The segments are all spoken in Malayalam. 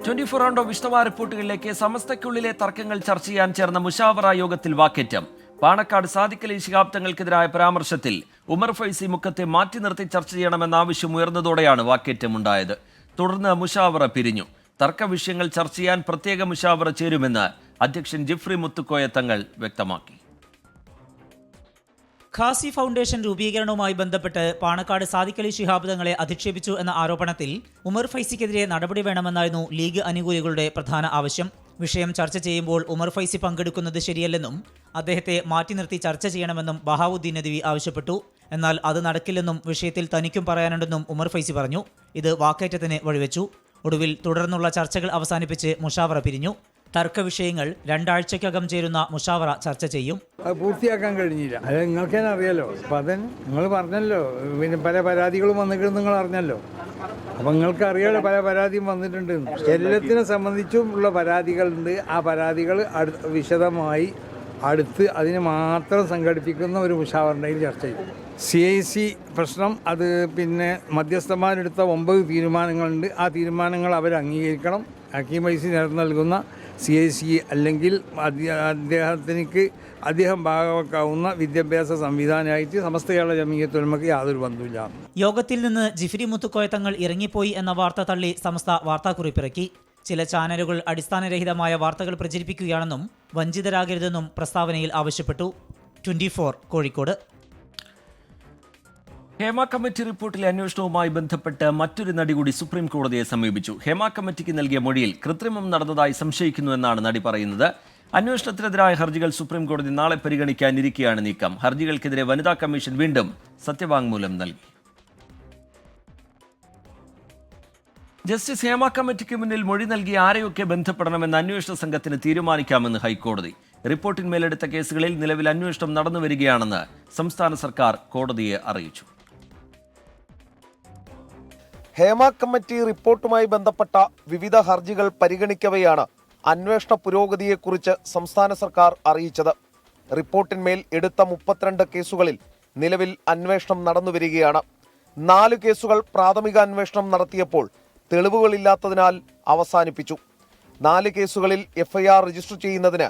24 റൗണ്ട് ഓഫ് വിശദമായ റിപ്പോർട്ടുകളിലേക്ക്. സമസ്തയ്ക്കുള്ളിലെ തർക്കങ്ങൾ ചർച്ച ചെയ്യാൻ ചേർന്ന മുഷാവറ യോഗത്തിൽ വാക്കേറ്റം. പാണക്കാട് സാദിഖ് അലി ശിഹാബ് തങ്ങൾക്കെതിരായ പരാമർശത്തിൽ ഉമർ ഫൈസി മുഖത്തെ മാറ്റി നിർത്തി ചർച്ച ചെയ്യണമെന്ന ആവശ്യം ഉയർന്നതോടെയാണ് വാക്കേറ്റമുണ്ടായത്. തുടർന്ന് മുഷാവറ പിരിഞ്ഞു. തർക്ക വിഷയങ്ങൾ ചർച്ച ചെയ്യാൻ പ്രത്യേക മുഷാവറ ചേരുമെന്ന് അധ്യക്ഷൻ ജിഫ്രി മുത്തുക്കോയ തങ്ങൾ വ്യക്തമാക്കി. ഖാസി ഫൗണ്ടേഷൻ രൂപീകരണവുമായി ബന്ധപ്പെട്ട് പാണക്കാട് സാദിഖ് അലി ശിഹാബ് തങ്ങളെ അധിക്ഷേപിച്ചു എന്ന ആരോപണത്തിൽ ഉമർ ഫൈസിക്കെതിരെ നടപടി വേണമെന്നായിരുന്നു ലീഗ് അനുകൂലികളുടെ പ്രധാന ആവശ്യം. വിഷയം ചർച്ച ചെയ്യുമ്പോൾ ഉമർ ഫൈസി പങ്കെടുക്കുന്നത് ശരിയല്ലെന്നും അദ്ദേഹത്തെ മാറ്റി നിർത്തി ചർച്ച ചെയ്യണമെന്നും ബഹാവുദ്ദീൻ നദ്വി ആവശ്യപ്പെട്ടു. എന്നാൽ അത് നടക്കില്ലെന്നും വിഷയത്തിൽ തനിക്കും പറയാനുണ്ടെന്നും ഉമർ ഫൈസി പറഞ്ഞു. ഇത് വാക്കേറ്റത്തിന് വഴിവെച്ചു. ഒടുവിൽ തുടർന്നുള്ള ചർച്ചകൾ അവസാനിപ്പിച്ച് മുഷാവറ പിരിഞ്ഞു. തർക്ക വിഷയങ്ങൾ 2 ആഴ്ചക്കകം ചേരുന്ന മുഷാവറ ചർച്ച ചെയ്യും. അത് പൂർത്തിയാക്കാൻ കഴിഞ്ഞില്ല. അത് നിങ്ങൾക്ക് തന്നെ അറിയാലോ. അപ്പം അതിന് നിങ്ങൾ പറഞ്ഞല്ലോ, പിന്നെ പല പരാതികളും വന്നിട്ടുണ്ട്, നിങ്ങൾ അറിഞ്ഞല്ലോ. അപ്പം നിങ്ങൾക്ക് അറിയാലോ പല പരാതിയും വന്നിട്ടുണ്ട്. എല്ലാത്തിനെ സംബന്ധിച്ചും ഉള്ള പരാതികളുണ്ട്. ആ പരാതികൾ വിശദമായി അടുത്ത് അതിന് മാത്രം സംഘടിപ്പിക്കുന്ന ഒരു മുഷാവറയിൽ ചർച്ച ചെയ്യും. CIC പ്രശ്നം, അത് പിന്നെ മധ്യസ്ഥന്മാരെടുത്ത 9 തീരുമാനങ്ങളുണ്ട്. ആ തീരുമാനങ്ങൾ അവർ അംഗീകരിക്കണം. ഹക്കീം ഫൈസി നേതൃത്വം നൽകുന്ന CIC അല്ലെങ്കിൽ അദ്ദേഹം ഭാഗമാക്കാവുന്ന വിദ്യാഭ്യാസ സംവിധാനമായിട്ട് സമസ്ത കേരള ജമീയത്തുൽ ഉലമയ്ക്ക് യാതൊരു ബന്ധവുമില്ല. യോഗത്തിൽ നിന്ന് ജിഫ്രി മുത്തുക്കോയ തങ്ങൾ ഇറങ്ങിപ്പോയി എന്ന വാർത്ത തള്ളി സമസ്ത വാർത്താക്കുറിപ്പിറക്കി. ചില ചാനലുകൾ അടിസ്ഥാനരഹിതമായ വാർത്തകൾ പ്രചരിപ്പിക്കുകയാണെന്നും വഞ്ചിതരാകരുതെന്നും പ്രസ്താവനയിൽ ആവശ്യപ്പെട്ടു. 24 കോഴിക്കോട്. ഹേമ കമ്മിറ്റി റിപ്പോർട്ടിലെ അന്വേഷണവുമായി ബന്ധപ്പെട്ട് മറ്റൊരു നടി കൂടി സുപ്രീം കോടതിയെ സമീപിച്ചു. ഹേമ കമ്മിറ്റിക്ക് നൽകിയ മൊഴിയിൽ കൃത്രിമം നടന്നതായി സംശയിക്കുന്നുവെന്നാണ് നടി പറയുന്നത്. അന്വേഷണത്തിനെതിരായ ഹർജികൾ സുപ്രീം കോടതി നാളെ പരിഗണിക്കാനിരിക്കെയാണ് നീക്കം. ഹർജികൾക്കെതിരെ വനിതാ കമ്മീഷൻ വീണ്ടും സത്യവാങ്മൂലം നൽകി. ജസ്റ്റിസ് ഹേമ കമ്മിറ്റിക്ക് മുന്നിൽ മൊഴി നൽകി ആരെയൊക്കെ ബന്ധപ്പെടണമെന്ന് അന്വേഷണ സംഘത്തിന് തീരുമാനിക്കാമെന്ന് ഹൈക്കോടതി. റിപ്പോർട്ടിന്മേലെടുത്ത കേസുകളിൽ നിലവിൽ അന്വേഷണം നടന്നുവരികയാണെന്ന് സംസ്ഥാന സർക്കാർ കോടതിയെ അറിയിച്ചു. ഹേമ കമ്മിറ്റി റിപ്പോർട്ടുമായി ബന്ധപ്പെട്ട വിവിധ ഹർജികൾ പരിഗണിക്കവെയാണ് അന്വേഷണ പുരോഗതിയെക്കുറിച്ച് സംസ്ഥാന സർക്കാർ അറിയിച്ചത്. റിപ്പോർട്ടിന്മേൽ എടുത്ത 32 കേസുകളിൽ നിലവിൽ അന്വേഷണം നടന്നുവരികയാണ്. 4 കേസുകൾ പ്രാഥമിക അന്വേഷണം നടത്തിയപ്പോൾ തെളിവുകളില്ലാത്തതിനാൽ അവസാനിപ്പിച്ചു. 4 കേസുകളിൽ FIR രജിസ്റ്റർ ചെയ്യുന്നതിന്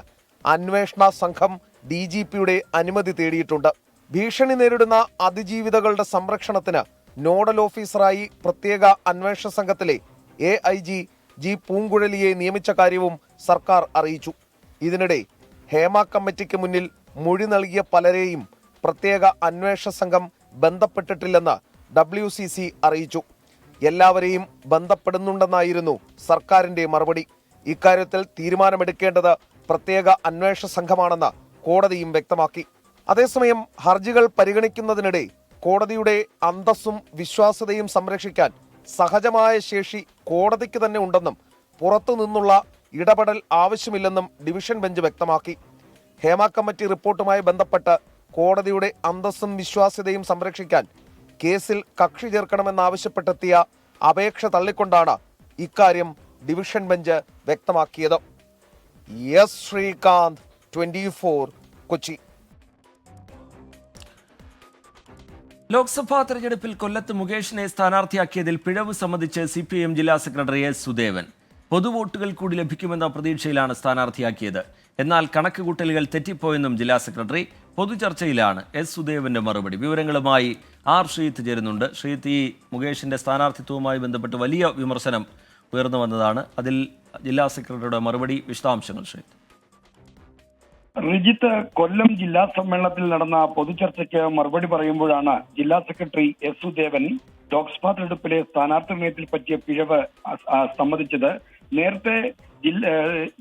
അന്വേഷണ സംഘം DGPയുടെ അനുമതി തേടിയിട്ടുണ്ട്. ഭീഷണി നേരിടുന്ന അതിജീവിതകളുടെ സംരക്ഷണത്തിന് നോഡൽ ഓഫീസറായി പ്രത്യേക അന്വേഷണ സംഘത്തിലെ AIG G പൂങ്കുഴലിയെ നിയമിച്ച കാര്യവും സർക്കാർ അറിയിച്ചു. ഇതിനിടെ ഹേമ കമ്മിറ്റിക്ക് മുന്നിൽ മൊഴി നൽകിയ പലരെയും പ്രത്യേക അന്വേഷണ സംഘം ബന്ധപ്പെട്ടിട്ടില്ലെന്ന് WCC അറിയിച്ചു. എല്ലാവരെയും ബന്ധപ്പെടുന്നുണ്ടെന്നായിരുന്നു സർക്കാരിന്റെ മറുപടി. ഇക്കാര്യത്തിൽ തീരുമാനമെടുക്കേണ്ടത് പ്രത്യേക അന്വേഷണ സംഘമാണെന്ന് കോടതിയും വ്യക്തമാക്കി. അതേസമയം ഹർജികൾ പരിഗണിക്കുന്നതിനിടെ കോടതിയുടെ അന്തസ്സും വിശ്വാസ്യതയും സംരക്ഷിക്കാൻ സഹജമായ ശേഷി കോടതിക്ക് തന്നെ ഉണ്ടെന്നും പുറത്തുനിന്നുള്ള ഇടപെടൽ ആവശ്യമില്ലെന്നും ഡിവിഷൻ ബെഞ്ച് വ്യക്തമാക്കി. ഹേമ കമ്മിറ്റി റിപ്പോർട്ടുമായി ബന്ധപ്പെട്ട് കോടതിയുടെ അന്തസ്സും വിശ്വാസ്യതയും സംരക്ഷിക്കാൻ കേസിൽ കക്ഷി ചേർക്കണമെന്നാവശ്യപ്പെട്ടെത്തിയ അപേക്ഷ തള്ളിക്കൊണ്ടാണ് ഇക്കാര്യം ഡിവിഷൻ ബെഞ്ച് വ്യക്തമാക്കിയത്. എസ് ശ്രീകാന്ത്, 24 കൊച്ചി. ലോക്സഭാ തെരഞ്ഞെടുപ്പിൽ കൊല്ലത്ത് മുകേഷിനെ സ്ഥാനാർത്ഥിയാക്കിയതിൽ പിഴവ് സംബന്ധിച്ച് CPIM ജില്ലാ സെക്രട്ടറി S സുദേവൻ. പൊതുവോട്ടുകൾ കൂടി ലഭിക്കുമെന്ന പ്രതീക്ഷയിലാണ് സ്ഥാനാർത്ഥിയാക്കിയത്. എന്നാൽ കണക്കുകൂട്ടലുകൾ തെറ്റിപ്പോയെന്നും ജില്ലാ സെക്രട്ടറി. പൊതുചർച്ചയിലാണ് S സുദേവന്റെ മറുപടി. വിവരങ്ങളുമായി R ശ്രീത്ത് ചേരുന്നുണ്ട്. ശ്രീത്ത്, ഈ മുകേഷിന്റെ സ്ഥാനാർത്ഥിത്വവുമായി ബന്ധപ്പെട്ട് വലിയ വിമർശനം ഉയർന്നു വന്നതാണ്. അതിൽ ജില്ലാ സെക്രട്ടറിയുടെ മറുപടി, വിശദാംശങ്ങൾ ശ്രീത്ത്. റിജിത്ത്, കൊല്ലം ജില്ലാ സമ്മേളനത്തിൽ നടന്ന പൊതുചർച്ചയ്ക്ക് മറുപടി പറയുമ്പോഴാണ് ജില്ലാ സെക്രട്ടറി S സുദേവൻ ലോക്സഭാ തെരഞ്ഞെടുപ്പിലെ സ്ഥാനാർത്ഥി നിർണയത്തിൽ പറ്റിയ പിഴവ് സമ്മതിച്ചത്. നേരത്തെ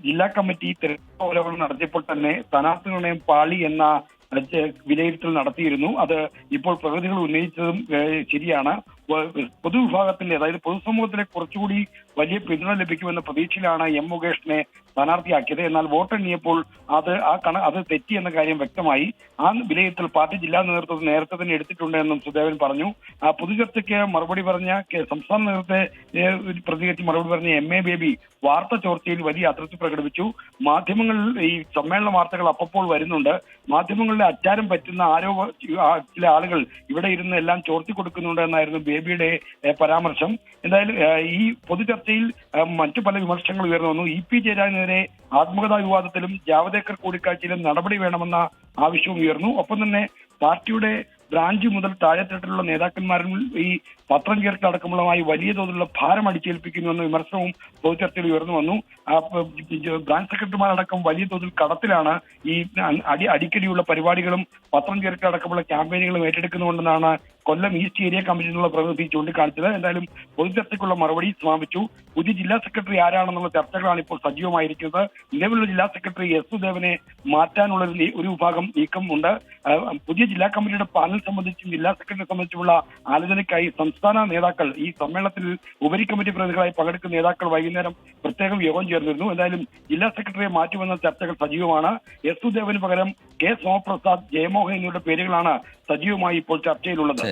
ജില്ലാ കമ്മിറ്റി തെരഞ്ഞെടുപ്പ് നടത്തിയപ്പോൾ തന്നെ സ്ഥാനാർത്ഥി നിർണയം പാളി എന്ന വിലയിരുത്തൽ നടത്തിയിരുന്നു. അത് ഇപ്പോൾ പ്രതിനിധികൾ ഉന്നയിച്ചതും ശരിയാണ്. പൊതുവിഭാഗത്തിന്റെ, അതായത് പൊതുസമൂഹത്തിലെ കുറച്ചുകൂടി വലിയ പിന്തുണ ലഭിക്കുമെന്ന പ്രതീക്ഷയിലാണ് M മുകേഷിനെ സ്ഥാനാർത്ഥിയാക്കിയത്. എന്നാൽ വോട്ടെണ്ണിയപ്പോൾ അത് തെറ്റി എന്ന കാര്യം വ്യക്തമായി. ആ വിലയിരുത്തൽ പാർട്ടി ജില്ലാ നേതൃത്വം നേരത്തെ തന്നെ എടുത്തിട്ടുണ്ട് എന്നും സുദേവൻ പറഞ്ഞു. പൊതുചർച്ചയ്ക്ക് മറുപടി പറഞ്ഞ സംസ്ഥാന നേതൃത്വത്തെ പ്രതികരിച്ച് മറുപടി പറഞ്ഞ MA ബേബി വാർത്ത ചോർച്ചയിൽ വലിയ അതൃപ്തി പ്രകടിപ്പിച്ചു. മാധ്യമങ്ങളിൽ ഈ സമ്മേളന വാർത്തകൾ അപ്പോൾ വരുന്നുണ്ട്. മാധ്യമങ്ങളുടെ അച്ചാരം പറ്റുന്ന ചില ആളുകൾ ഇവിടെ ഇരുന്ന് എല്ലാം ചോർത്തി കൊടുക്കുന്നുണ്ട് എന്നായിരുന്നു ബേബിയുടെ പരാമർശം. എന്തായാലും ഈ പൊതുചർച്ച ചർച്ചയിൽ മറ്റു പല വിമർശനങ്ങൾ ഉയർന്നു വന്നു. ഇ.പി. ജയരാജനെതിരെ ആത്മകഥാ വിവാദത്തിലും ജാവദേക്കർ കൂടിക്കാഴ്ചയിലും നടപടി വേണമെന്ന ആവശ്യവും ഉയർന്നു. ഒപ്പം തന്നെ പാർട്ടിയുടെ ബ്രാഞ്ച് മുതൽ താഴെത്തട്ടിലുള്ള നേതാക്കന്മാരിൽ ഈ പത്രം ചേർക്കലടക്കമുള്ളമായി വലിയ തോതിലുള്ള ഭാരം അടിച്ചേൽപ്പിക്കുന്നുവെന്ന വിമർശനവും പൊതുചർച്ചയിൽ ഉയർന്നു വന്നു. ബ്രാഞ്ച് സെക്രട്ടറിമാരടക്കം വലിയ തോതിൽ കടത്തിലാണ് ഈ അടിക്കടിയുള്ള പരിപാടികളും പത്രം ചേർക്കലടക്കമുള്ള ക്യാമ്പയിനുകളും ഏറ്റെടുക്കുന്നുണ്ടെന്നാണ് കൊല്ലം ഈസ്റ്റ് ഏരിയ കമ്മിറ്റിയിലുള്ള പ്രതിനിധി ചൂണ്ടിക്കാണിച്ചത്. എന്തായാലും പൊതുചർച്ചയ്ക്കുള്ള മറുപടി സമാപിച്ചു. പുതിയ ജില്ലാ സെക്രട്ടറി ആരാണെന്നുള്ള ചർച്ചകളാണ് ഇപ്പോൾ സജീവമായിരിക്കുന്നത്. നിലവിലുള്ള ജില്ലാ സെക്രട്ടറി എസ് സുദേവനെ മാറ്റാനുള്ള ഒരു വിഭാഗം നീക്കമുണ്ട്. പുതിയ ജില്ലാ കമ്മിറ്റിയുടെ പാനൽ സംബന്ധിച്ചും ജില്ലാ സെക്രട്ടറിയെ സംബന്ധിച്ചുള്ള ആലോചനയ്ക്കായി സംസ്ഥാന നേതാക്കൾ ഈ സമ്മേളനത്തിൽ ഉപരി കമ്മിറ്റി പ്രതിനിധികളായി പങ്കെടുക്കുന്ന നേതാക്കൾ വൈകുന്നേരം പ്രത്യേകം യോഗം ചേർന്നിരുന്നു. എന്തായാലും ജില്ലാ സെക്രട്ടറിയെ മാറ്റുമെന്ന ചർച്ചകൾ സജീവമാണ്. എസ് സുദേവന് പകരം കെ സോമപ്രസാദ്, ജയമോഹൻ എന്നിവരുടെ പേരുകളാണ് സജീവമായി ഇപ്പോൾ ചർച്ചയിലുള്ളത്.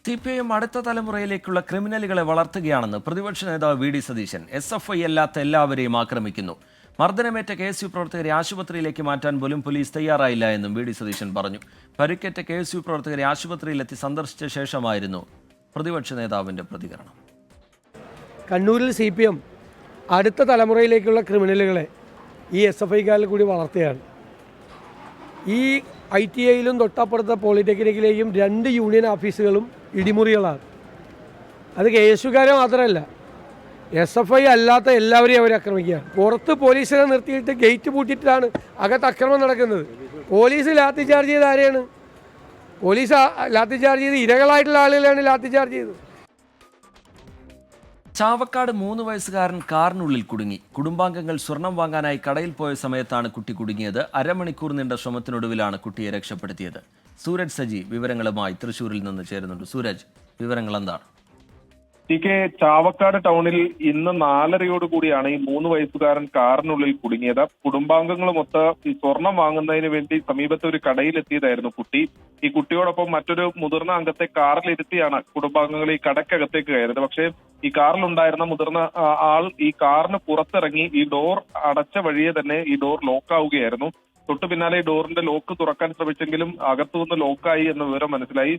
CPIM അടുത്ത തലമുറയിലേക്കുള്ള ക്രിമിനലുകളെ വളർത്തുകയാണെന്ന് പ്രതിപക്ഷ നേതാവ് വി ഡി സതീശൻ. SFI അല്ലാത്ത എല്ലാവരെയും ആക്രമിക്കുന്നു. മർദ്ദനമേറ്റ KSU പ്രവർത്തകരെ ആശുപത്രിയിലേക്ക് മാറ്റാൻ പോലും പോലീസ് തയ്യാറായില്ല എന്നും വി ഡി സതീശൻ പറഞ്ഞു. പരിക്കേറ്റ KSU പ്രവർത്തകരെ ആശുപത്രിയിലെത്തി സന്ദർശിച്ച ശേഷമായിരുന്നു പ്രതിപക്ഷ നേതാവിന്റെ പ്രതികരണം. കണ്ണൂരിൽ CPM അടുത്ത തലമുറയിലേക്കുള്ള ക്രിമിനലുകളെ ഈ SFIക്കാരിൽ കൂടി വളർത്തുകയാണ്. ഈ ITIയിലും തൊട്ടപ്പുറത്തെ പോളിടെക്നിക്കിലെയും 2 യൂണിയൻ ഓഫീസുകളും ഇടിമുറികളാണ്. അത് KSUക്കാരെ മാത്രമല്ല, SFI അല്ലാത്ത എല്ലാവരെയും അവർ ആക്രമിക്കുകയാണ്. പുറത്ത് പോലീസിനെ നിർത്തിയിട്ട് ഗേറ്റ് പൂട്ടിയിട്ടാണ് അകത്ത് അക്രമം നടക്കുന്നത്. പോലീസ് ലാത്തി ചാർജ് ചെയ്ത് ആരെയാണ്? പോലീസ് ലാത്തി ചാർജ് ചെയ്ത് ഇരകളായിട്ടുള്ള ആളുകളാണ് ലാത്തി ചാർജ് ചെയ്തത്. ചാവക്കാട് 3 വയസ്സുകാരൻ കാറിനുള്ളിൽ കുടുങ്ങി. കുടുംബാംഗങ്ങൾ സ്വർണം വാങ്ങാനായി കടയിൽ പോയ സമയത്താണ് കുട്ടി കുടുങ്ങിയത്. അരമണിക്കൂർ നീണ്ട ശ്രമത്തിനൊടുവിലാണ് കുട്ടിയെ രക്ഷപ്പെടുത്തിയത്. സൂരജ് സജി വിവരങ്ങളുമായി തൃശ്ശൂരിൽ നിന്ന് ചേരുന്നുണ്ട്. സൂരജ്, വിവരങ്ങൾ എന്താണ്? ചാവക്കാട് ടൗണിൽ ഇന്ന് 4:30 കൂടിയാണ് ഈ 3 വയസ്സുകാരൻ കാറിനുള്ളിൽ കുടുങ്ങിയത്. കുടുംബാംഗങ്ങളുമൊത്ത് ഈ സ്വർണം വാങ്ങുന്നതിന് വേണ്ടി സമീപത്തെ ഒരു കടയിലെത്തിയതായിരുന്നു കുട്ടി. ഈ കുട്ടിയോടൊപ്പം മറ്റൊരു മുതിർന്ന അംഗത്തെ കാറിലിരുത്തിയാണ് കുടുംബാംഗങ്ങൾ ഈ കടക്കകത്തേക്ക് കയറിയത്. പക്ഷേ ഈ കാറിലുണ്ടായിരുന്ന മുതിർന്ന ആൾ ഈ കാറിന് പുറത്തിറങ്ങി ഈ ഡോർ അടച്ച വഴിയെ തന്നെ ഈ ഡോർ ലോക്കാവുകയായിരുന്നു. തൊട്ടു പിന്നാലെ ഡോറിന്റെ ലോക്ക് തുറക്കാൻ ശ്രമിച്ചെങ്കിലും അകത്തുനിന്ന് ലോക്കായി എന്ന വിവരം മനസ്സിലായി.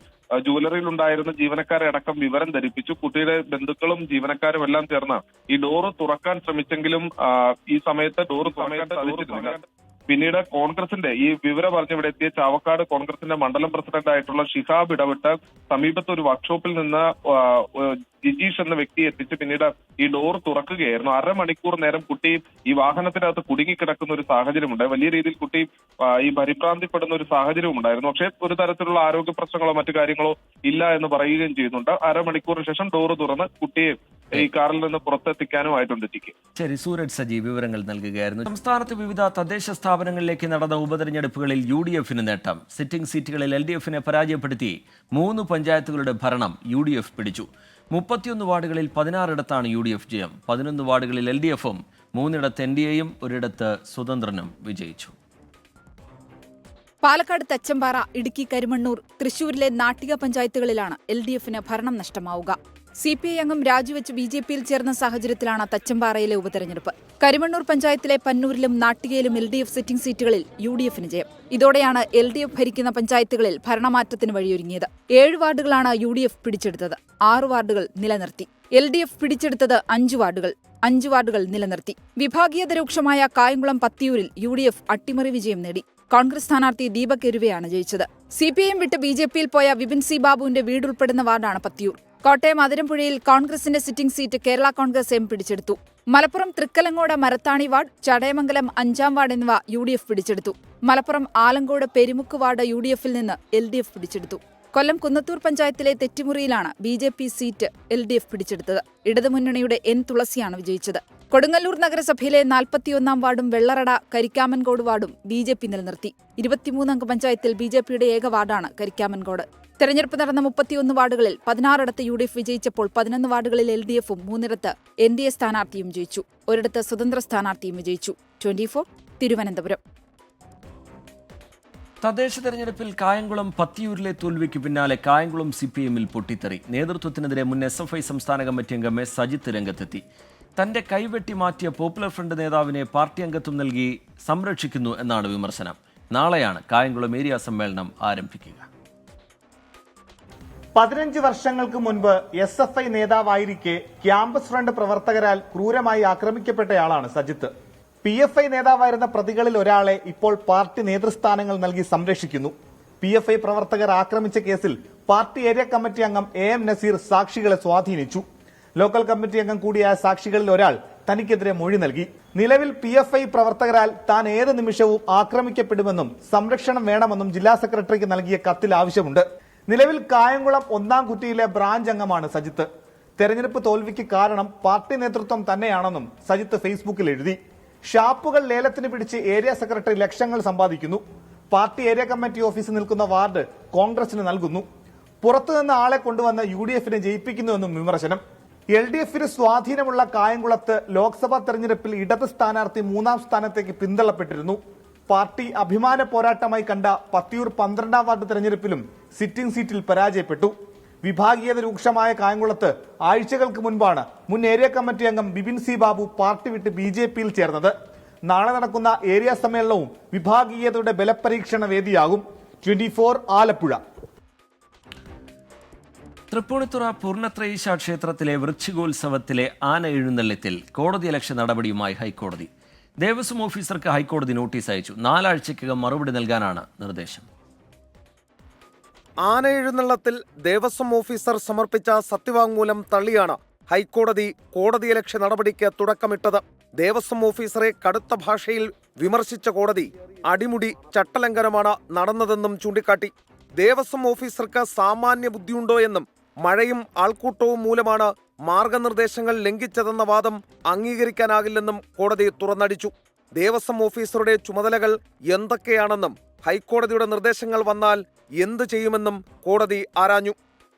ജുവലറിയിൽ ഉണ്ടായിരുന്ന ജീവനക്കാരെ അടക്കം വിവരം ധരിപ്പിച്ചു. കുട്ടിയുടെ ബന്ധുക്കളും ജീവനക്കാരും എല്ലാം ചേർന്ന് ഈ ഡോറ് തുറക്കാൻ ശ്രമിച്ചെങ്കിലും ഈ സമയത്ത് ഡോറ് തുറക്കാൻ സാധിച്ചിരുന്നില്ല. പിന്നീട് കോൺഗ്രസിന്റെ ഈ വിവരം പറഞ്ഞിവിടെ എത്തിയ ചാവക്കാട് കോൺഗ്രസിന്റെ മണ്ഡലം പ്രസിഡന്റ് ആയിട്ടുള്ള ഷിഹാബ് ഇടപെട്ട് സമീപത്ത് ഒരു വർക്ക്ഷോപ്പിൽ നിന്ന് ജിജീഷ് എന്ന വ്യക്തിയെ എത്തിച്ച് പിന്നീട് ഈ ഡോർ തുറക്കുകയായിരുന്നു. അരമണിക്കൂർ നേരം കുട്ടി ഈ വാഹനത്തിനകത്ത് കുടുങ്ങിക്കിടക്കുന്ന ഒരു സാഹചര്യമുണ്ട്. വലിയ രീതിയിൽ കുട്ടി ഈ പരിഭ്രാന്തിപ്പെടുന്ന ഒരു സാഹചര്യം ഉണ്ടായിരുന്നു. പക്ഷേ ഒരു തരത്തിലുള്ള ആരോഗ്യ പ്രശ്നങ്ങളോ മറ്റു കാര്യങ്ങളോ ഇല്ല എന്ന് പറയുകയും ചെയ്യുന്നുണ്ട്. അരമണിക്കൂറിന് ശേഷം ഡോർ തുറന്ന് കുട്ടിയെ ഈ കാറിൽ നിന്ന് പുറത്തെത്തിക്കാനുമായിട്ടുണ്ട്. ശരി, സൂരജ് സജി വിവരങ്ങൾ നൽകുകയായിരുന്നു. സംസ്ഥാനത്ത് വിവിധ തദ്ദേശ സ്ഥാപനങ്ങളിലേക്ക് നടന്ന ഉപതെരഞ്ഞെടുപ്പുകളിൽ UDFന് നേട്ടം. സിറ്റിംഗ് സീറ്റുകളിൽ LDFനെ പരാജയപ്പെടുത്തി 3 പഞ്ചായത്തുകളുടെ ഭരണം UDF പിടിച്ചു. 31 വാർഡുകളിൽ 16 UDF ജയം. 11 വാർഡുകളിൽ LDFും 3 NDAയും 1 സ്വതന്ത്രനും വിജയിച്ചു. പാലക്കാട് തച്ചമ്പാറ, ഇടുക്കി കരിമണ്ണൂർ, തൃശൂരിലെ നാട്ടിക പഞ്ചായത്തുകളിലാണ് LDFന് ഭരണം നഷ്ടമാവുക. CPI അംഗം രാജിവെച്ച് BJPയിൽ ചേർന്ന സാഹചര്യത്തിലാണ് തച്ചമ്പാറയിലെ ഉപതെരഞ്ഞെടുപ്പ്. കരിമണ്ണൂർ പഞ്ചായത്തിലെ പന്നൂരിലും നാട്ടികയിലും LDF സിറ്റിംഗ് സീറ്റുകളിൽ UDFന് ജയം. ഇതോടെയാണ് LDF ഭരിക്കുന്ന പഞ്ചായത്തുകളിൽ ഭരണമാറ്റത്തിന് വഴിയൊരുങ്ങിയത്. 7 വാർഡുകളാണ് UDF പിടിച്ചെടുത്തത്. 6 വാർഡുകൾ നിലനിർത്തി. LDF പിടിച്ചെടുത്തത് 5 വാർഡുകൾ. 5 വാർഡുകൾ നിലനിർത്തി. വിഭാഗീയത രൂക്ഷമായ കായംകുളം പത്തിയൂരിൽ UDF അട്ടിമറി വിജയം നേടി. കോൺഗ്രസ് സ്ഥാനാർത്ഥി ദീപക് എരുവയാണ് ജയിച്ചത്. CPIM വിട്ട് BJPയിൽ പോയ വിപിൻ സി ബാബുവിന്റെ വീടുൾപ്പെടുന്ന വാർഡാണ് പത്തിയൂർ. കോട്ടയം അതിരമ്പുഴയിൽ കോൺഗ്രസിന്റെ sitting seat Kerala Congress M പിടിച്ചെടുത്തു. മലപ്പുറം തൃക്കലങ്ങോട് മരത്താണി വാർഡ്, ചടയമംഗലം 5-ാം വാർഡ് എന്നിവ UDF പിടിച്ചെടുത്തു. മലപ്പുറം ആലങ്കോട് പെരുമുക്ക് വാർഡ് UDFിൽ നിന്ന് LDF പിടിച്ചെടുത്തു. കൊല്ലം കുന്നത്തൂർ പഞ്ചായത്തിലെ തെറ്റിമുറിയിലാണ് BJP സീറ്റ് LDF പിടിച്ചെടുത്തത്. ഇടതുമുന്നണിയുടെ N തുളസിയാണ് വിജയിച്ചത്. കൊടുങ്ങല്ലൂർ നഗരസഭയിലെ 41-ാം വാർഡും വെള്ളറട കരിക്കാമൻകോട് വാർഡും BJP നിലനിർത്തി. 23-അംഗ പഞ്ചായത്തിൽ BJPയുടെ ഏക വാർഡാണ് കരിക്കാമൻകോട്. തെരഞ്ഞെടുപ്പ് നടന്ന 31 വാർഡുകളിൽ 16 UDF വിജയിച്ചപ്പോൾ 11 വാർഡുകളിൽ LDFും 3 NDA സ്ഥാനാർത്ഥിയും ജയിച്ചു. 1 സ്വതന്ത്ര സ്ഥാനാർത്ഥിയും വിജയിച്ചു. 24 തിരുവനന്തപുരം. തദ്ദേശ തെരഞ്ഞെടുപ്പിൽ കായംകുളം പത്തിയൂരിലെ തോൽവിക്ക് പിന്നാലെ കായംകുളം CPIMൽ പൊട്ടിത്തെറി. നേതൃത്വത്തിനെതിരെ മുൻ SFI സംസ്ഥാന കമ്മിറ്റി അംഗം S സജിത്ത് രംഗത്തെത്തി. തന്റെ കൈവെട്ടി മാറ്റിയ പോപ്പുലർ ഫ്രണ്ട് നേതാവിനെ പാർട്ടി അംഗത്വം നൽകി സംരക്ഷിക്കുന്നു എന്നാണ് വിമർശനം. നാളെയാണ് കായംകുളം ഏരിയ സമ്മേളനം ആരംഭിക്കുക. 15 വർഷങ്ങൾക്ക് മുൻപ് SFI നേതാവായിരിക്കെ ക്യാമ്പസ് ഫ്രണ്ട് പ്രവർത്തകരാൽ ക്രൂരമായി ആക്രമിക്കപ്പെട്ടയാളാണ് സജിത്ത്. PFI നേതാവായിരുന്ന പ്രതികളിൽ ഒരാളെ ഇപ്പോൾ പാർട്ടി നേതൃസ്ഥാനങ്ങൾ നൽകി സംരക്ഷിക്കുന്നു. PFI പ്രവർത്തകർ ആക്രമിച്ച കേസിൽ പാർട്ടി ഏരിയ കമ്മിറ്റി അംഗം AM നസീർ സാക്ഷികളെ സ്വാധീനിച്ചു. ലോക്കൽ കമ്മിറ്റി അംഗം കൂടിയായ സാക്ഷികളിൽ ഒരാൾ തനിക്കെതിരെ മൊഴി നൽകി. നിലവിൽ PFI പ്രവർത്തകരാൽ താൻ ഏത് നിമിഷവും ആക്രമിക്കപ്പെടുമെന്നും സംരക്ഷണം വേണമെന്നും ജില്ലാ സെക്രട്ടറിക്ക് നൽകിയ കത്തിൽ ആവശ്യമുണ്ട്. നിലവിൽ കായംകുളം 1-ാം കുറ്റിയിലെ ബ്രാഞ്ച് അംഗമാണ് സജിത്ത്. തെരഞ്ഞെടുപ്പ് തോൽവിക്ക് കാരണം പാർട്ടി നേതൃത്വം തന്നെയാണെന്നും സജിത്ത് ഫേസ്ബുക്കിൽ എഴുതി. ഷാപ്പുകൾ ലേലത്തിന് പിടിച്ച് ഏരിയ സെക്രട്ടറി ലക്ഷങ്ങൾ സമ്പാദിക്കുന്നു. പാർട്ടി ഏരിയ കമ്മിറ്റി ഓഫീസ് നിൽക്കുന്ന വാർഡ് കോൺഗ്രസിന് നൽകുന്നു. പുറത്തുനിന്ന് ആളെ കൊണ്ടുവന്ന് UDF-നെ ജയിപ്പിക്കുന്നുവെന്നും വിമർശനം. LDF-ന് സ്വാധീനമുള്ള കായംകുളത്ത് ലോക്സഭാ തെരഞ്ഞെടുപ്പിൽ ഇടത് സ്ഥാനാർത്ഥി 3-ാം സ്ഥാനത്തേക്ക് പിന്തള്ളപ്പെട്ടിരുന്നു. പാർട്ടി അഭിമാന പോരാട്ടമായി കണ്ട പത്തിയൂർ 12-ാം വാർഡ് തെരഞ്ഞെടുപ്പിലും സിറ്റിംഗ് സീറ്റിൽ പരാജയപ്പെട്ടു. വിഭാഗീയത രൂക്ഷമായ കായംകുളത്ത് ആഴ്ചകൾക്ക് മുൻപാണ് മുൻ ഏരിയ കമ്മിറ്റി അംഗം ബിപിൻ സി ബാബു പാർട്ടി വിട്ട് BJP-യിൽ ചേർന്നത്. നാളെ നടക്കുന്ന ഏരിയ സമ്മേളനവും വിഭാഗീയതയുടെ ബലപരീക്ഷണ വേദിയാകും. 24 ആലപ്പുഴ. തൃപ്പൂണിത്തുറ പൂർണ്ണത്രയീശ ക്ഷേത്രത്തിലെ വൃശ്ചികോത്സവത്തിലെ ആന എഴുന്നള്ളത്തിൽ കോടതിയലക്ഷ്യ നടപടിയുമായി ഹൈക്കോടതി. ദേവസ്വം ഓഫീസർക്ക് ഹൈക്കോടതി നോട്ടീസ് അയച്ചു. 4 ആഴ്ചയ്ക്കകം മറുപടി നൽകാനാണ് നിർദ്ദേശം. ആന എഴുന്നള്ളത്തിൽ ദേവസ്വം ഓഫീസർ സമർപ്പിച്ച സത്യവാങ്മൂലം തള്ളിയാണ് ഹൈക്കോടതി കോടതിയലക്ഷ്യ നടപടിക്ക് തുടക്കമിട്ടത്. ദേവസ്വം ഓഫീസറെ കടുത്ത ഭാഷയിൽ വിമർശിച്ച കോടതി അടിമുടി ചട്ടലംഘനമാണ് നടന്നതെന്നും ചൂണ്ടിക്കാട്ടി. ദേവസ്വം ഓഫീസർക്ക് സാമാന്യ ബുദ്ധിയുണ്ടോ എന്നും മഴയും ആൾക്കൂട്ടവും മൂലമാണ് മാർഗനിർദ്ദേശങ്ങൾ ലംഘിച്ചതെന്ന വാദം അംഗീകരിക്കാനാകില്ലെന്നും കോടതി തുറന്നടിച്ചു. ദേവസ്വം ഓഫീസറുടെ ചുമതലകൾ എന്തൊക്കെയാണെന്നും ഹൈക്കോടതിയുടെ നിർദ്ദേശങ്ങൾ വന്നാൽ എന്ത് ചെയ്യുമെന്നും കോടതി ആരാഞ്ഞു.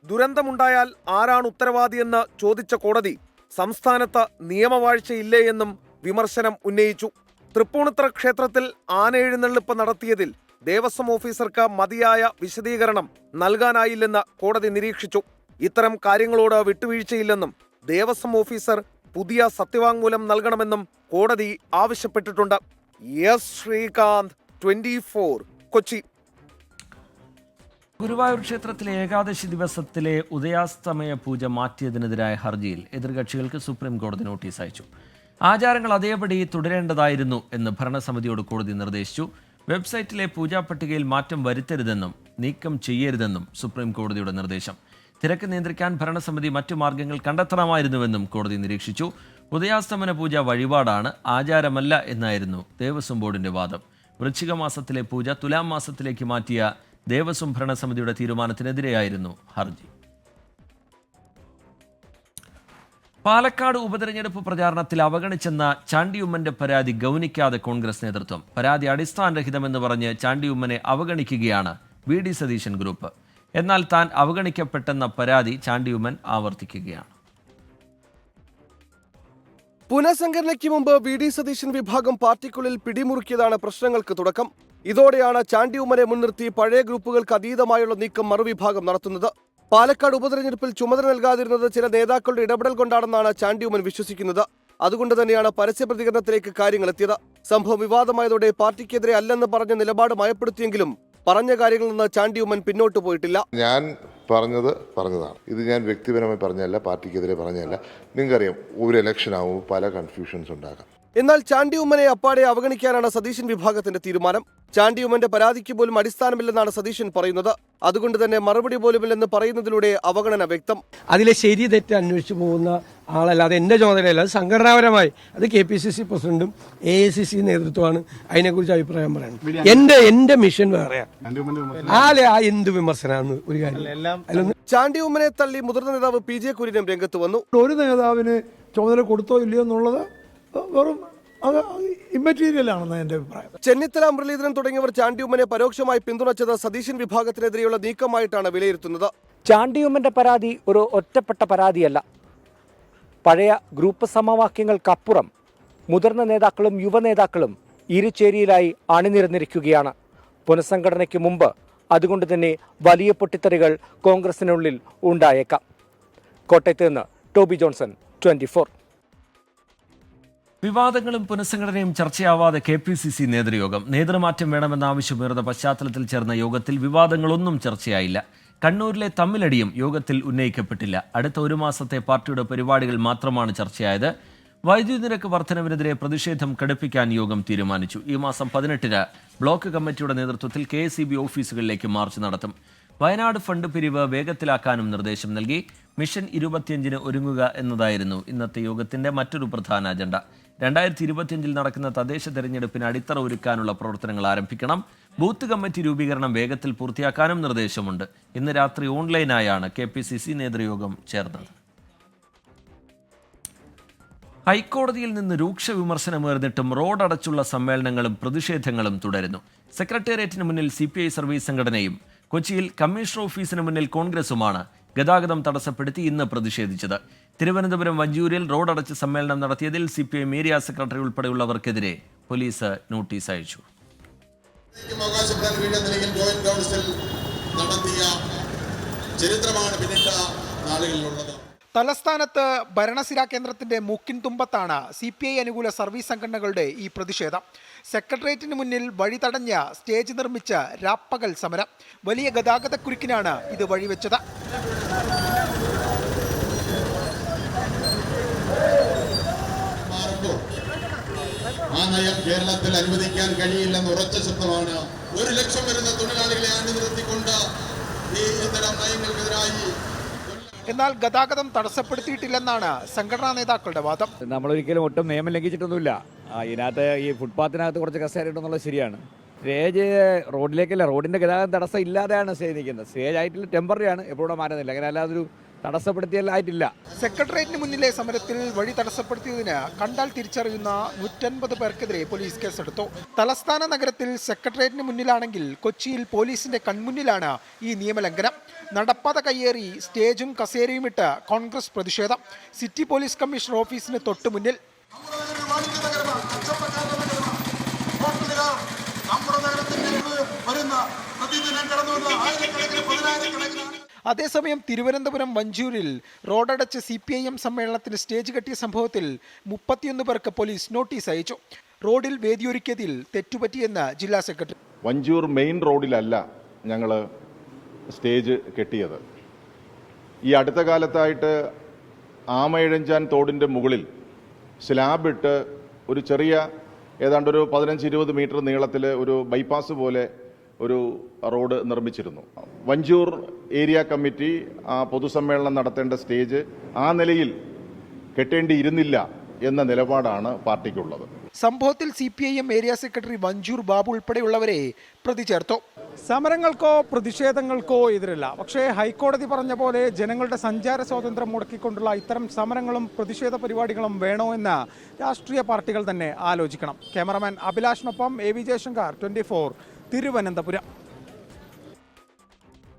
ദുരന്തമുണ്ടായാൽ ആരാണ് ഉത്തരവാദിയെന്ന് ചോദിച്ച കോടതി സംസ്ഥാനത്ത് നിയമവാഴ്ചയില്ലേ എന്നും വിമർശനം ഉന്നയിച്ചു. തൃപ്പൂണിത്തുറ ക്ഷേത്രത്തിൽ ആന എഴുന്നള്ളിപ്പ് നടത്തിയതിൽ ദേവസ്വം ഓഫീസർക്ക് മതിയായ വിശദീകരണം നൽകാനായില്ലെന്ന് കോടതി നിരീക്ഷിച്ചു. ഇത്തരം കാര്യങ്ങളോട് വിട്ടുവീഴ്ചയില്ലെന്നും ദേവസ്വം ഓഫീസർ പുതിയ സത്യവാങ്മൂലം നൽകണമെന്നും കോടതി ആവശ്യപ്പെട്ടിട്ടുണ്ട്. എസ് ശ്രീകാന്ത്, 24, കൊച്ചി. ഗുരുവായൂർ ക്ഷേത്രത്തിലെ ഏകാദശി ദിവസത്തിലെ ഉദയാസ്തമയ പൂജ മാറ്റിയതിനെതിരായ ഹർജിയിൽ എതിർകക്ഷികൾക്ക് സുപ്രീം കോടതി നോട്ടീസ് അയച്ചു. ആചാരങ്ങൾ അതേപടി തുടരേണ്ടതായിരുന്നു എന്ന് ഭരണസമിതിയോട് കോടതി നിർദ്ദേശിച്ചു. വെബ്സൈറ്റിലെ പൂജാ പട്ടികയിൽ മാറ്റം വരുത്തരുതെന്നും നീക്കം ചെയ്യരുതെന്നും സുപ്രീം കോടതിയുടെ നിർദ്ദേശം. തിരക്ക് നിയന്ത്രിക്കാൻ ഭരണസമിതി മറ്റു മാർഗങ്ങൾ കണ്ടെത്തണമായിരുന്നുവെന്നും കോടതി നിരീക്ഷിച്ചു. ഉദയാസ്തമന പൂജ വഴിപാടാണ്, ആചാരമല്ല എന്നായിരുന്നു ദേവസ്വം ബോർഡിന്റെ വാദം. വൃശ്ചിക മാസത്തിലെ പൂജ തുലാം മാസത്തിലേക്ക് മാറ്റിയ ദേവസ്വം ഭരണസമിതിയുടെ തീരുമാനത്തിനെതിരെയായിരുന്നു ഹർജി. പാലക്കാട് ഉപതെരഞ്ഞെടുപ്പ് പ്രചാരണത്തിൽ അവഗണിച്ചെന്ന ചാണ്ടിയുമ്മന്റെ പരാതി ഗൗനിക്കാതെ കോൺഗ്രസ് നേതൃത്വം. പരാതി അടിസ്ഥാനരഹിതമെന്ന് പറഞ്ഞ് ചാണ്ടിയുമ്മനെ അവഗണിക്കുകയാണ് VD സതീശൻ ഗ്രൂപ്പ്. എന്നാൽ താൻ അവഗണിക്കപ്പെട്ടെന്ന പരാതി ചാണ്ടിയുമ്മൻ ആവർത്തിക്കുകയാണ്. പുനഃസംഘടനയ്ക്ക് മുമ്പ് VD സതീശൻ വിഭാഗം പാർട്ടിക്കുള്ളിൽ പിടിമുറുക്കിയതാണ് പ്രശ്നങ്ങൾക്ക് തുടക്കം. ഇതോടെയാണ് ചാണ്ടിയുമ്മനെ മുൻനിർത്തി പഴയ ഗ്രൂപ്പുകൾക്ക് അതീതമായുള്ള നീക്കം മറുവിഭാഗം നടത്തുന്നത്. പാലക്കാട് ഉപതെരഞ്ഞെടുപ്പിൽ ചുമതല നൽകാതിരുന്നത് ചില നേതാക്കളുടെ ഇടപെടൽ കൊണ്ടാണെന്നാണ് ചാണ്ടിയുമ്മൻ വിശ്വസിക്കുന്നത്. അതുകൊണ്ട് തന്നെയാണ് പരസ്യ പ്രതികരണത്തിലേക്ക് കാര്യങ്ങൾ എത്തിയത്. സംഭവം വിവാദമായതോടെ പാർട്ടിക്കെതിരെ അല്ലെന്ന് പറഞ്ഞ നിലപാട് മയപ്പെടുത്തിയെങ്കിലും പറഞ്ഞ കാര്യങ്ങളിൽ നിന്ന് ചാണ്ടിയുമ്മൻ പിന്നോട്ട് പോയിട്ടില്ല. ഞാൻ പറഞ്ഞതാണ്. ഇത് ഞാൻ വ്യക്തിപരമായി പറഞ്ഞല്ല, പാർട്ടിക്കെതിരെ പറഞ്ഞല്ല. നിങ്ങൾക്കറിയാം, ഒരു ഇലക്ഷൻ ആകുമ്പോൾ പല കൺഫ്യൂഷൻസ് ഉണ്ടാകാം. എന്നാൽ ചാണ്ടിയുമ്മനെ അപ്പാടെ അവഗണിക്കാനാണ് സതീശൻ വിഭാഗത്തിന്റെ തീരുമാനം. ചാണ്ടിയുമ്മന്റെ പരാതിക്ക് പോലും അടിസ്ഥാനമില്ലെന്നാണ് സതീശൻ പറയുന്നത്. അതുകൊണ്ട് തന്നെ മറുപടി പോലുമില്ലെന്ന് പറയുന്നതിലൂടെ അവഗണന വ്യക്തം. അതിലെ ശരി തെറ്റ് അന്വേഷിച്ചു പോകുന്ന ആളല്ലാതെ എൻ്റെ ചുമതലയല്ല. അത് സംഘടനാപരമായി അത് KPCC പ്രസിഡന്റും AICC നേതൃത്വമാണ് അതിനെക്കുറിച്ച് അഭിപ്രായം പറയുന്നത്. എൻ്റെ മിഷൻ വേറെയാണ്. എന്ത് വിമർശനമാണ് ഒരു കാര്യം. ചാണ്ടിയുമ്മനെ തള്ളി മുതിർന്ന നേതാവ് PJ കുര്യനും രംഗത്ത് വന്നു. ഒരു നേതാവിന് ചുമതല കൊടുത്തോ ഇല്ലയോ എന്നുള്ളത് വെറും ഇമ്മറ്റീരിയൽ ആണെന്ന് എൻ്റെ അഭിപ്രായം. ചെന്നിത്തല, മുരളീധരൻ തുടങ്ങിയവർ ചാണ്ടിയുമ്മനെ പരോക്ഷമായി പിന്തുണച്ചത് സതീശൻ വിഭാഗത്തിനെതിരെയുള്ള നീക്കമായിട്ടാണ് വിലയിരുത്തുന്നത്. ചാണ്ടിയുമ്മന്റെ പരാതി ഒരു ഒറ്റപ്പെട്ട പരാതിയല്ല. പഴയ ഗ്രൂപ്പ് സമവാക്യങ്ങൾക്കപ്പുറം മുതിർന്ന നേതാക്കളും യുവനേതാക്കളും ഇരുചേരിയിലായി അണിനിരന്നിരിക്കുകയാണ്. പുനഃസംഘടനയ്ക്ക് മുമ്പ് അതുകൊണ്ട് തന്നെ വലിയ പൊട്ടിത്തെറികൾ കോൺഗ്രസിനുള്ളിൽ ഉണ്ടായേക്കാം. കോട്ടയത്ത് നിന്ന് ടോബി ജോൺസൺ, 24. വിവാദങ്ങളും പുനഃസംഘടനയും ചർച്ചയാവാതെ KPCC നേതൃയോഗം. നേതൃമാറ്റം വേണമെന്ന ആവശ്യമുയർന്ന പശ്ചാത്തലത്തിൽ ചേർന്ന യോഗത്തിൽ വിവാദങ്ങളൊന്നും ചർച്ചയായില്ല. കണ്ണൂരിലെ തമ്മിലടിയും യോഗത്തിൽ ഉന്നയിക്കപ്പെട്ടില്ല. അടുത്ത ഒരു മാസത്തെ പാർട്ടിയുടെ പരിപാടികൾ മാത്രമാണ് ചർച്ചയായത്. വൈദ്യുതി നിരക്ക് വർധനവിനെതിരെ പ്രതിഷേധം കടുപ്പിക്കാൻ യോഗം തീരുമാനിച്ചു. ഈ മാസം 18-ന് ബ്ലോക്ക് കമ്മിറ്റിയുടെ നേതൃത്വത്തിൽ KSEB ഓഫീസുകളിലേക്ക് മാർച്ച് നടത്തും. വയനാട് ഫണ്ട് പിരിവ് വേഗത്തിലാക്കാനും നിർദ്ദേശം നൽകി. മിഷൻ 25-ന് ഒരുങ്ങുക എന്നതായിരുന്നു ഇന്നത്തെ യോഗത്തിന്റെ മറ്റൊരു പ്രധാന അജണ്ട. 2025-ൽ നടക്കുന്ന തദ്ദേശ തെരഞ്ഞെടുപ്പിന് അടിത്തറ ഒരുക്കാനുള്ള പ്രവർത്തനങ്ങൾ ആരംഭിക്കണം. ബൂത്ത് കമ്മിറ്റി രൂപീകരണം വേഗത്തിൽ പൂർത്തിയാക്കാനും നിർദ്ദേശമുണ്ട്. ഇന്ന് രാത്രി ഓൺലൈനായാണ് KPCC നേതൃയോഗം ചേർന്നത്. ഹൈക്കോടതിയിൽ നിന്ന് രൂക്ഷ വിമർശനമുയർന്നിട്ടും റോഡടച്ചുള്ള സമ്മേളനങ്ങളും പ്രതിഷേധങ്ങളും തുടരുന്നു. സെക്രട്ടേറിയറ്റിന് മുന്നിൽ CPI സർവീസ് സംഘടനയും കൊച്ചിയിൽ കമ്മീഷണർ ഓഫീസിന് മുന്നിൽ കോൺഗ്രസുമാണ് ഗതാഗതം തടസ്സപ്പെടുത്തി ഇന്ന് പ്രതിഷേധിച്ചത്. തിരുവനന്തപുരം വഞ്ചൂരിൽ റോഡടച്ച് സമ്മേളനം നടത്തിയതിൽ CPI ഏരിയ സെക്രട്ടറി ഉൾപ്പെടെയുള്ളവർക്കെതിരെ പോലീസ് നോട്ടീസ് അയച്ചു. തലസ്ഥാനത്ത് ഭരണസിരാ കേന്ദ്രത്തിന്റെ മൂക്കിൻ തുമ്പത്താണ് CPI അനുകൂല സർവീസ് സംഘടനകളുടെ ഈ പ്രതിഷേധം. സെക്രട്ടേറിയറ്റിന് മുന്നിൽ വഴി തടഞ്ഞ സ്റ്റേജ് നിർമ്മിച്ച് രാപ്പകൽ സമരം. വലിയ ഗതാഗതക്കുരുക്കിനാണ് ഇത് വഴിവെച്ചത്. ആ നയം കേരളത്തിൽ അനുവദിക്കാൻ കഴിയില്ലെന്ന് ഉറച്ച ശബ്ദമാണ്. 1 ലക്ഷം വരുന്ന തൊഴിലാളികളെ അണിനിർത്തിക്കൊണ്ട് ഇത്തരം നയങ്ങൾക്കെതിരായി. എന്നാൽ ഗതാഗതം തടസ്സപ്പെടുത്തിയിട്ടില്ലെന്നാണ് സംഘടനാ നേതാക്കളുടെ വാദം. നമ്മളൊരിക്കലും ഒട്ടും നിയമം ലംഘിച്ചിട്ടൊന്നുമില്ല. ഇതിനകത്ത് ഈ ഫുട്പാത്തിനകത്ത് കുറച്ച് കസേര ഉണ്ടെന്നുള്ളത് ശരിയാണ്. സ്റ്റേജ് റോഡിലേക്കല്ല, റോഡിന്റെ ഗതാഗതം തടസ്സം ഇല്ലാതെയാണ് സ്റ്റേജ് നിൽക്കുന്നത്. സ്റ്റേജ് ആയിട്ടില്ല, ടെമ്പററി ആണ്, എപ്പോഴും മാറ്റുന്നില്ല. അങ്ങനെ അല്ലാതൊരു തടസ്സപ്പെടുത്തിയല്ലായിട്ടില്ല. സെക്രട്ടേറിയറ്റിന് മുന്നിലെ സമരത്തിൽ വഴി തടസ്സപ്പെടുത്തിയതിന് കണ്ടാൽ തിരിച്ചറിയുന്ന 150 പേർക്കെതിരെ പോലീസ് കേസെടുത്തു. തലസ്ഥാന നഗരത്തിൽ സെക്രട്ടേറിയറ്റിന് മുന്നിലാണെങ്കിൽ കൊച്ചിയിൽ പോലീസിന്റെ കൺമുന്നിലാണ് ഈ നിയമലംഘനം. നടപ്പാത കയ്യേറി സ്റ്റേജും കസേരയും ഇട്ട് കോൺഗ്രസ് പ്രതിഷേധം. സിറ്റി പോലീസ് കമ്മീഷണർ ഓഫീസിന് തൊട്ടു മുന്നിൽ. അതേസമയം തിരുവനന്തപുരം വഞ്ചൂരിൽ റോഡടച്ച് CPIM സമ്മേളനത്തിന് സ്റ്റേജ് കെട്ടിയ സംഭവത്തിൽ 31 പേർക്ക് പോലീസ് നോട്ടീസ് അയച്ചു. റോഡിൽ വേദിയൊരുക്കിയതിൽ തെറ്റുപറ്റിയെന്ന് ജില്ലാ സെക്രട്ടറി. വഞ്ചൂർ മെയിൻ റോഡിലല്ല ഞങ്ങൾ സ്റ്റേജ് കെട്ടിയത്. ഈ അടുത്ത കാലത്തായിട്ട് ആമയിഴഞ്ചാൻ തോടിൻ്റെ മുകളിൽ സ്ലാബിട്ട് ഒരു ചെറിയ ഏതാണ്ടൊരു 15-20 മീറ്റർ നീളത്തിൽ ഒരു ബൈപ്പാസ് പോലെ ഒരു റോഡ് നിർമ്മിച്ചിരുന്നു. വഞ്ചൂർ ഏരിയ കമ്മിറ്റി ആ പൊതുസമ്മേളനം നടത്തേണ്ട സ്റ്റേജ് ആ നിലയിൽ കെട്ടേണ്ടിയിരുന്നില്ല എന്ന നിലപാടാണ് പാർട്ടിക്കുള്ളത്. സംഭവത്തിൽ CPIM area secretary Vanchoor Babu ഉൾപ്പെടെയുള്ളവരെ പ്രതി ചേർത്തു. സമരങ്ങൾക്കോ പ്രതിഷേധങ്ങൾക്കോ എതിരല്ല. പക്ഷേ ഹൈക്കോടതി പറഞ്ഞ പോലെ ജനങ്ങളുടെ സഞ്ചാര സ്വാതന്ത്ര്യം മുടക്കിക്കൊണ്ടുള്ള ഇത്തരം സമരങ്ങളും പ്രതിഷേധ പരിപാടികളും വേണോ എന്ന് രാഷ്ട്രീയ പാർട്ടികൾ തന്നെ ആലോചിക്കണം. ക്യാമറമാൻ അഭിലാഷിനൊപ്പം AV ജയശങ്കർ, 24 തിരുവനന്തപുരം.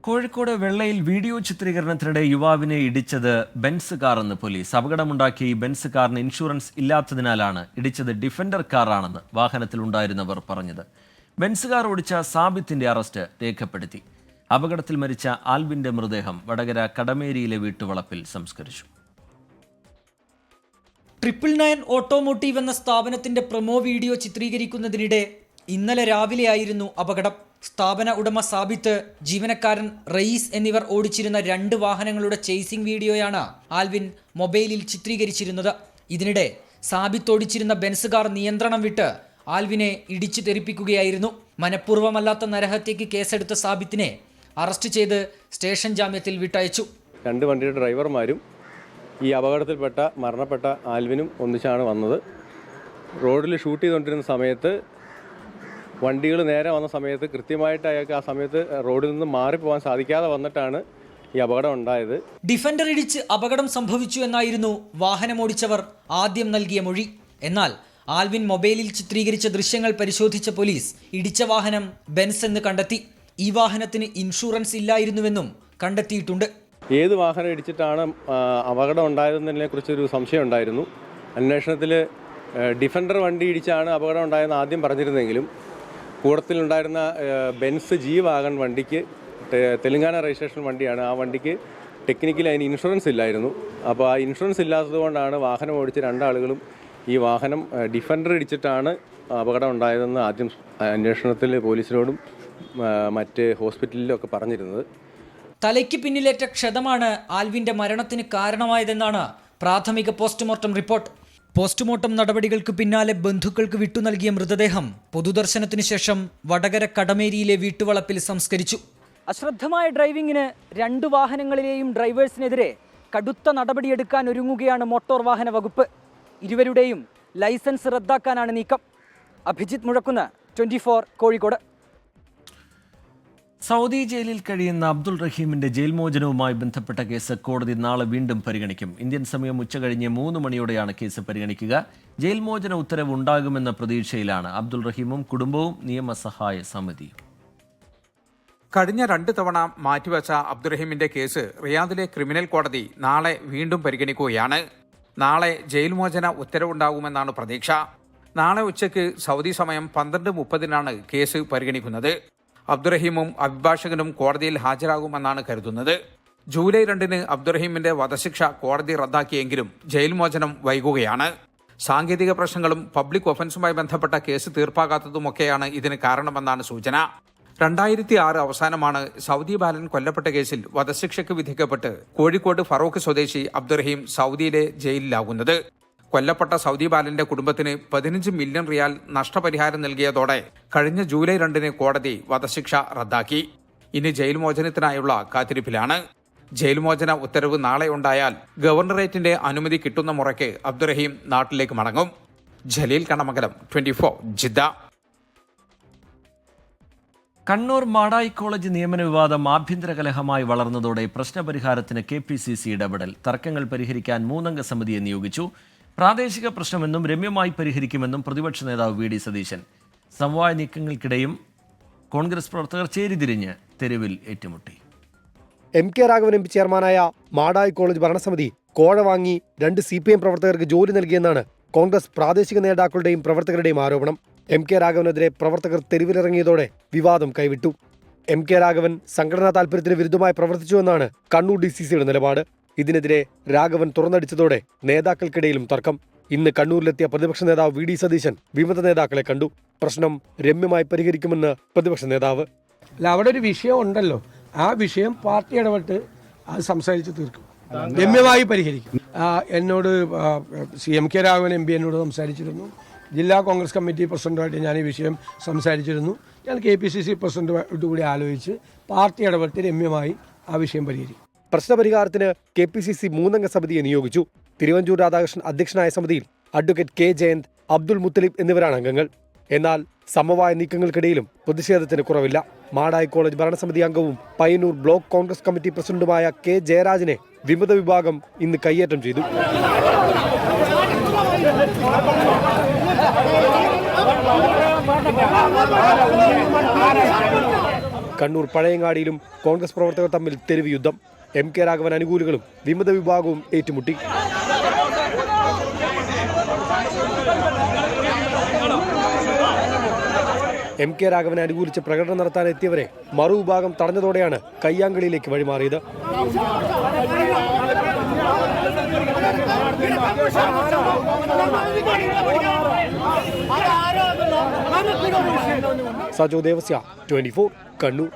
കോഴിക്കോട് വെള്ളയിൽ വീഡിയോ ചിത്രീകരണത്തിനിടെ യുവാവിനെ ഇടിച്ചത് ബെൻസ് കാറെന്ന് പോലീസ്. അപകടമുണ്ടാക്കിയ ഈ ബെൻസ് കാറിന് ഇൻഷുറൻസ് ഇല്ലാത്തതിനാലാണ് ഇടിച്ചത് ഡിഫൻഡർ കാറാണെന്ന് വാഹനത്തിലുണ്ടായിരുന്നവർ പറഞ്ഞത്. ബെൻസ് കാർ ഓടിച്ച സാബിത്തിന്റെ അറസ്റ്റ് രേഖപ്പെടുത്തി. അപകടത്തിൽ മരിച്ച ആൽബിന്റെ മൃതദേഹം വടകര കടമേരിയിലെ വീട്ടുവളപ്പിൽ സംസ്കരിച്ചു. 999 ഓട്ടോമോട്ടീവ് എന്ന സ്ഥാപനത്തിന്റെ പ്രൊമോ വീഡിയോ ചിത്രീകരിക്കുന്നതിനിടെ ഇന്നലെ രാവിലെയായിരുന്നു അപകടം. സ്ഥാപന ഉടമ സാബിത്ത്, ജീവനക്കാരൻ റയീസ് എന്നിവർ ഓടിച്ചിരുന്ന 2 വാഹനങ്ങളുടെ ചേസിംഗ് വീഡിയോയാണ് ആൽവിൻ മൊബൈലിൽ ചിത്രീകരിച്ചിരുന്നത്. ഇതിനിടെ സാബിത്ത് ഓടിച്ചിരുന്ന ബെൻസ് കാർ നിയന്ത്രണം വിട്ട് ആൽവിനെ ഇടിച്ചു തെറിപ്പിക്കുകയായിരുന്നു. മനഃപൂർവ്വമല്ലാത്ത നരഹത്യയ്ക്ക് കേസെടുത്ത സാബിത്തിനെ അറസ്റ്റ് ചെയ്ത് സ്റ്റേഷൻ ജാമ്യത്തിൽ വിട്ടയച്ചു. 2 വണ്ടിയുടെ ഡ്രൈവർമാരും ഈ അപകടത്തിൽപ്പെട്ട മരണപ്പെട്ട ആൽവിനും ഒന്നിച്ചാണ് വന്നത്. റോഡിൽ ഷൂട്ട് ചെയ്തുകൊണ്ടിരുന്ന സമയത്ത് വണ്ടികൾ നേരെ വന്ന സമയത്ത് കൃത്യമായിട്ട് അയാൾക്ക് ആ സമയത്ത് റോഡിൽ നിന്ന് മാറിപ്പോകാൻ സാധിക്കാതെ വന്നിട്ടാണ് ഈ അപകടം ഉണ്ടായത്. ഡിഫൻഡർ ഇടിച്ച് അപകടം സംഭവിച്ചു എന്നായിരുന്നു വാഹനമോടിച്ചവർ ആദ്യം നൽകിയ മൊഴി. എന്നാൽ ആൽവിൻ മൊബൈലിൽ ചിത്രീകരിച്ച ദൃശ്യങ്ങൾ പരിശോധിച്ച പോലീസ് ഇടിച്ച വാഹനം ബെൻസ് എന്ന് കണ്ടെത്തി. ഈ വാഹനത്തിന് ഇൻഷുറൻസ് ഇല്ലായിരുന്നുവെന്നും കണ്ടെത്തിയിട്ടുണ്ട്. ഏത് വാഹനം ഇടിച്ചിട്ടാണ് അപകടം ഉണ്ടായതെന്നതിനെ കുറിച്ചൊരു സംശയം ഉണ്ടായിരുന്നു. അന്വേഷണത്തിൽ ഡിഫൻഡർ വണ്ടി ഇടിച്ചാണ് അപകടം ഉണ്ടായതെന്ന് ആദ്യം പറഞ്ഞിരുന്നെങ്കിലും കൂടത്തിലുണ്ടായിരുന്ന ബെൻസ് G വാഗൺ വണ്ടിക്ക് തെലങ്കാന രജിസ്ട്രേഷൻ വണ്ടിയാണ്. ആ വണ്ടിക്ക് ടെക്നിക്കലി അതിന് ഇൻഷുറൻസ് ഇല്ലായിരുന്നു. അപ്പോൾ ആ ഇൻഷുറൻസ് ഇല്ലാത്തത് കൊണ്ടാണ് വാഹനം ഓടിച്ച 2 ആളുകളും ഈ വാഹനം ഡിഫൻഡർ ഇടിച്ചിട്ടാണ് അപകടം ഉണ്ടായതെന്ന് ആദ്യം അന്വേഷണത്തിൽ പോലീസിനോടും മറ്റ് ഹോസ്പിറ്റലിലും ഒക്കെ പറഞ്ഞിരുന്നത്. തലയ്ക്ക് പിന്നിലേറ്റ ക്ഷതമാണ് ആൽവിന്റെ മരണത്തിന് കാരണമായതെന്നാണ് പ്രാഥമിക പോസ്റ്റ്മോർട്ടം റിപ്പോർട്ട്. പോസ്റ്റ്മോർട്ടം നടപടികൾക്ക് പിന്നാലെ ബന്ധുക്കൾക്ക് വിട്ടു നൽകിയ മൃതദേഹം പൊതുദർശനത്തിന് ശേഷം വടകര കടമേരിയിലെ വീട്ടുവളപ്പിൽ സംസ്കരിച്ചു. അശ്രദ്ധമായ ഡ്രൈവിംഗിന് 2 വാഹനങ്ങളിലെയും ഡ്രൈവേഴ്സിനെതിരെ കടുത്ത നടപടിയെടുക്കാൻ ഒരുങ്ങുകയാണ് മോട്ടോർ വാഹന വകുപ്പ്. ഇരുവരുടെയും ലൈസൻസ് റദ്ദാക്കാനാണ് നീക്കം. അഭിജിത്ത് മുഴക്കുന്ന്, 24 കോഴിക്കോട്. സൗദി ജയിലിൽ കഴിയുന്ന അബ്ദുൾ റഹീമിന്റെ ജയിൽ മോചനവുമായി ബന്ധപ്പെട്ട കേസ് കോടതി നാളെ വീണ്ടും പരിഗണിക്കും. ഇന്ത്യൻ സമയം ഉച്ചകഴിഞ്ഞ് 3 മണിയോടെയാണ് കേസ് പരിഗണിക്കുക. ജയിൽ മോചന ഉത്തരവ് ഉണ്ടാകുമെന്ന പ്രതീക്ഷയിലാണ് അബ്ദുൾ റഹീമും കുടുംബവും നിയമസഹായ സമിതിയും. കഴിഞ്ഞ 2 തവണ മാറ്റിവെച്ച അബ്ദുറഹീമിന്റെ കേസ് റിയാദിലെ ക്രിമിനൽ കോടതി നാളെ വീണ്ടും പരിഗണിക്കുകയാണ്. നാളെ ജയിൽ മോചന ഉത്തരവുണ്ടാകുമെന്നാണ് പ്രതീക്ഷ. നാളെ ഉച്ചയ്ക്ക് സൗദി സമയം 12:30 കേസ് പരിഗണിക്കുന്നത്. അബ്ദുറഹീമും അഭിഭാഷകനും കോടതിയിൽ ഹാജരാകുമെന്നാണ് കരുതുന്നത്. ജൂലൈ 2 അബ്ദുറഹീമിന്റെ വധശിക്ഷ കോടതി റദ്ദാക്കിയെങ്കിലും ജയിൽ മോചനം വൈകുകയാണ്. സാങ്കേതിക പ്രശ്നങ്ങളും പബ്ലിക് ഒഫൻസുമായി ബന്ധപ്പെട്ട കേസ് തീർപ്പാകാത്തതുമൊക്കെയാണ് ഇതിന് കാരണമെന്നാണ് സൂചന. 2006 അവസാനമാണ് സൗദി ബാലൻ കൊല്ലപ്പെട്ട കേസിൽ വധശിക്ഷയ്ക്ക് വിധിക്കപ്പെട്ട് കോഴിക്കോട് ഫറൂഖ് സ്വദേശി അബ്ദുറഹീം സൗദിയിലെ ജയിലിലാകുന്നത്. കൊല്ലപ്പെട്ട സൗദി ബാലന്റെ കുടുംബത്തിന് 15 മില്യൺ റിയാൽ നഷ്ടപരിഹാരം നൽകിയതോടെ കഴിഞ്ഞ ജൂലൈ 2 കോടതി വധശിക്ഷ റദ്ദാക്കി. ഇനി ജയിൽ മോചനത്തിനായുള്ള കാത്തിരിപ്പിലാണ്. ജയിൽ മോചന ഉത്തരവ് നാളെ ഉണ്ടായാൽ ഗവർണറേറ്റിന്റെ അനുമതി കിട്ടുന്ന മുറയ്ക്ക് അബ്ദുറഹീം നാട്ടിലേക്ക് മടങ്ങും. ജലീൽ കണ്ണമംഗലം, 24 ജിദ്ദ. കണ്ണൂർ മാടായി കോളേജ് നിയമന വിവാദം ആഭ്യന്തര കലഹമായി വളർന്നതോടെ പ്രശ്നപരിഹാരത്തിന് KPCC ഇടപെടൽ. തർക്കങ്ങൾ പരിഹരിക്കാൻ 3-അംഗ സമിതിയെ നിയോഗിച്ചു. പ്രാദേശിക പ്രശ്നമെന്നും രമ്യമായി പരിഹരിക്കുമെന്നും പ്രതിപക്ഷ നേതാവ് VD സതീശൻ. സമവായ നീക്കങ്ങൾക്കിടെയും കോൺഗ്രസ് പ്രവർത്തകർ ചേരിതിരിഞ്ഞ് തെരുവിൽ ഏറ്റുമുട്ടി. MK രാഘവൻ MP ചെയർമാനായ മാടായി കോളേജ് ഭരണസമിതി കോഴ വാങ്ങി 2 CPM പ്രവർത്തകർക്ക് ജോലി നൽകിയെന്നാണ് കോൺഗ്രസ് പ്രാദേശിക നേതാക്കളുടെയും പ്രവർത്തകരുടെയും ആരോപണം. MK രാഘവനെതിരെ പ്രവർത്തകർ തെരുവിലിറങ്ങിയതോടെ വിവാദം കൈവിട്ടു. MK രാഘവൻ സംഘടനാ താൽപര്യത്തിന് വിരുദ്ധമായി പ്രവർത്തിച്ചുവെന്നാണ് കണ്ണൂർ DCCയുടെ നിലപാട്. ഇതിനെതിരെ രാഘവൻ തുറന്നടിച്ചതോടെ നേതാക്കൾക്കിടയിലും തർക്കം. ഇന്ന് കണ്ണൂരിലെത്തിയ പ്രതിപക്ഷ നേതാവ് VD സതീശൻ വിമത നേതാക്കളെ കണ്ടു. പ്രശ്നം രമ്യമായി പരിഹരിക്കുമെന്ന് പ്രതിപക്ഷ നേതാവ്. അല്ല, അവിടെ ഒരു വിഷയം ഉണ്ടല്ലോ, ആ വിഷയം പാർട്ടി ഇടപെട്ട് അത് സംസാരിച്ച് തീർക്കും, രമ്യമായി പരിഹരിക്കും. എന്നോട് MK രാഘവൻ MP എന്നോട് സംസാരിച്ചിരുന്നു. ജില്ലാ കോൺഗ്രസ് കമ്മിറ്റി പ്രസിഡന്റുമായിട്ട് ഞാൻ ഈ വിഷയം സംസാരിച്ചിരുന്നു. ഞാൻ KPCC പ്രസിഡന്റുമായിട്ട് കൂടി ആലോചിച്ച് പാർട്ടി ഇടപെട്ട് രമ്യമായി ആ വിഷയം പരിഹരിക്കും. പ്രശ്നപരിഹാരത്തിന് KPCC 3-അംഗ സമിതിയെ നിയോഗിച്ചു. തിരുവഞ്ചൂർ രാധാകൃഷ്ണൻ അധ്യക്ഷനായ സമിതിയിൽ അഡ്വക്കേറ്റ് K ജയന്ത്, അബ്ദുൾ മുത്തലിബ് എന്നിവരാണ് അംഗങ്ങൾ. എന്നാൽ സമവായ നീക്കങ്ങൾക്കിടയിലും പ്രതിഷേധത്തിന് കുറവില്ല. മാടായി കോളേജ് ഭരണസമിതി അംഗവും പയ്യന്നൂർ ബ്ലോക്ക് കോൺഗ്രസ് കമ്മിറ്റി പ്രസിഡന്റുമായ K ജയരാജനെ വിമത വിഭാഗം ഇന്ന് കയ്യേറ്റം ചെയ്തു. കണ്ണൂർ പഴയങ്ങാടിയിലും കോൺഗ്രസ് പ്രവർത്തകർ തമ്മിൽ തെരുവ് യുദ്ധം. MK രാഘവൻ അനുകൂലികളും വിമത വിഭാഗവും ഏറ്റുമുട്ടി. MK രാഘവനെ അനുകൂലിച്ച് പ്രകടനം നടത്താനെത്തിയവരെ മറുവിഭാഗം തടഞ്ഞതോടെയാണ് കയ്യാങ്കളിയിലേക്ക് വഴിമാറിയത്. സജോ ദേവസ്യ, 24 കണ്ണൂർ.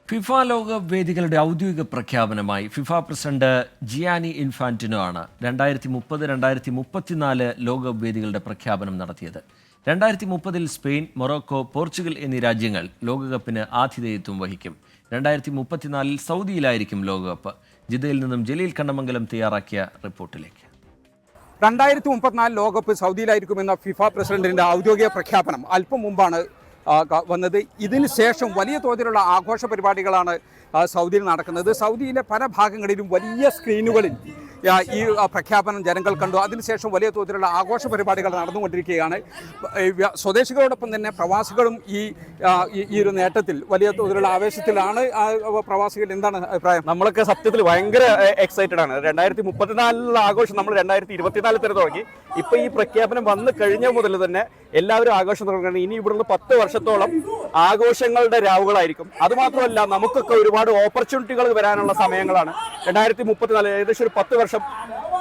ഫിഫ ലോകകപ്പ് വേദികളുടെ ഔദ്യോഗിക പ്രഖ്യാപനമായി ഫിഫ പ്രസിഡന്റ് ജിയാനി ഇൻഫാന്റിനോ ആണ് 2030-2034 ലോകകപ്പ് വേദികളുടെ പ്രഖ്യാപനം നടത്തിയത്. 2030 സ്പെയിൻ, മൊറോക്കോ, പോർച്ചുഗൽ എന്നീ രാജ്യങ്ങൾ ലോകകപ്പിന് ആതിഥേയത്വം വഹിക്കും. 2034 സൗദിയിലായിരിക്കും ലോകകപ്പ്. ജിദ്ദയിൽ നിന്നും ജലീൽ കണ്ണമംഗലം തയ്യാറാക്കിയ റിപ്പോർട്ടിലേക്ക്. 2034 ലോകകപ്പ് സൗദിയിലായിരിക്കുമെന്ന ഫിഫ പ്രസിഡന്റിന്റെ ഔദ്യോഗിക പ്രഖ്യാപനം അല്പം മുമ്പാണ് വന്നത്. ഇതിന് ശേഷം വലിയ തോതിലുള്ള ആഘോഷ പരിപാടികളാണ് സൗദിയിൽ നടക്കുന്നത്. സൗദിയിലെ പല ഭാഗങ്ങളിലും വലിയ സ്ക്രീനുകളിൽ ഈ പ്രഖ്യാപനം ജനങ്ങൾ കണ്ടു. അതിനുശേഷം വലിയ തോതിലുള്ള ആഘോഷ പരിപാടികൾ നടന്നുകൊണ്ടിരിക്കുകയാണ്. സ്വദേശികളോടൊപ്പം തന്നെ പ്രവാസികളും ഈ ഒരു നേട്ടത്തിൽ വലിയ തോതിലുള്ള ആവേശത്തിലാണ്. പ്രവാസികൾ എന്താണ് അഭിപ്രായം? നമ്മളൊക്കെ സത്യത്തിൽ ഭയങ്കര എക്സൈറ്റഡ് ആണ്. 2034 ആഘോഷം നമ്മൾ 2024 തന്നെ തുടങ്ങി. ഇപ്പൊ ഈ പ്രഖ്യാപനം വന്നു കഴിഞ്ഞ മുതൽ തന്നെ എല്ലാവരും ആഘോഷം തുടങ്ങുകയാണ്. ഇനി ഇവിടുന്ന് 10 വർഷത്തോളം ആഘോഷങ്ങളുടെ രാവുകളായിരിക്കും. അതുമാത്രമല്ല, നമുക്കൊക്കെ ഒരുപാട് ഓപ്പർച്യൂണിറ്റികൾ വരാനുള്ള സമയങ്ങളാണ്. 2034 ഏകദേശം ഒരു 10 വർഷം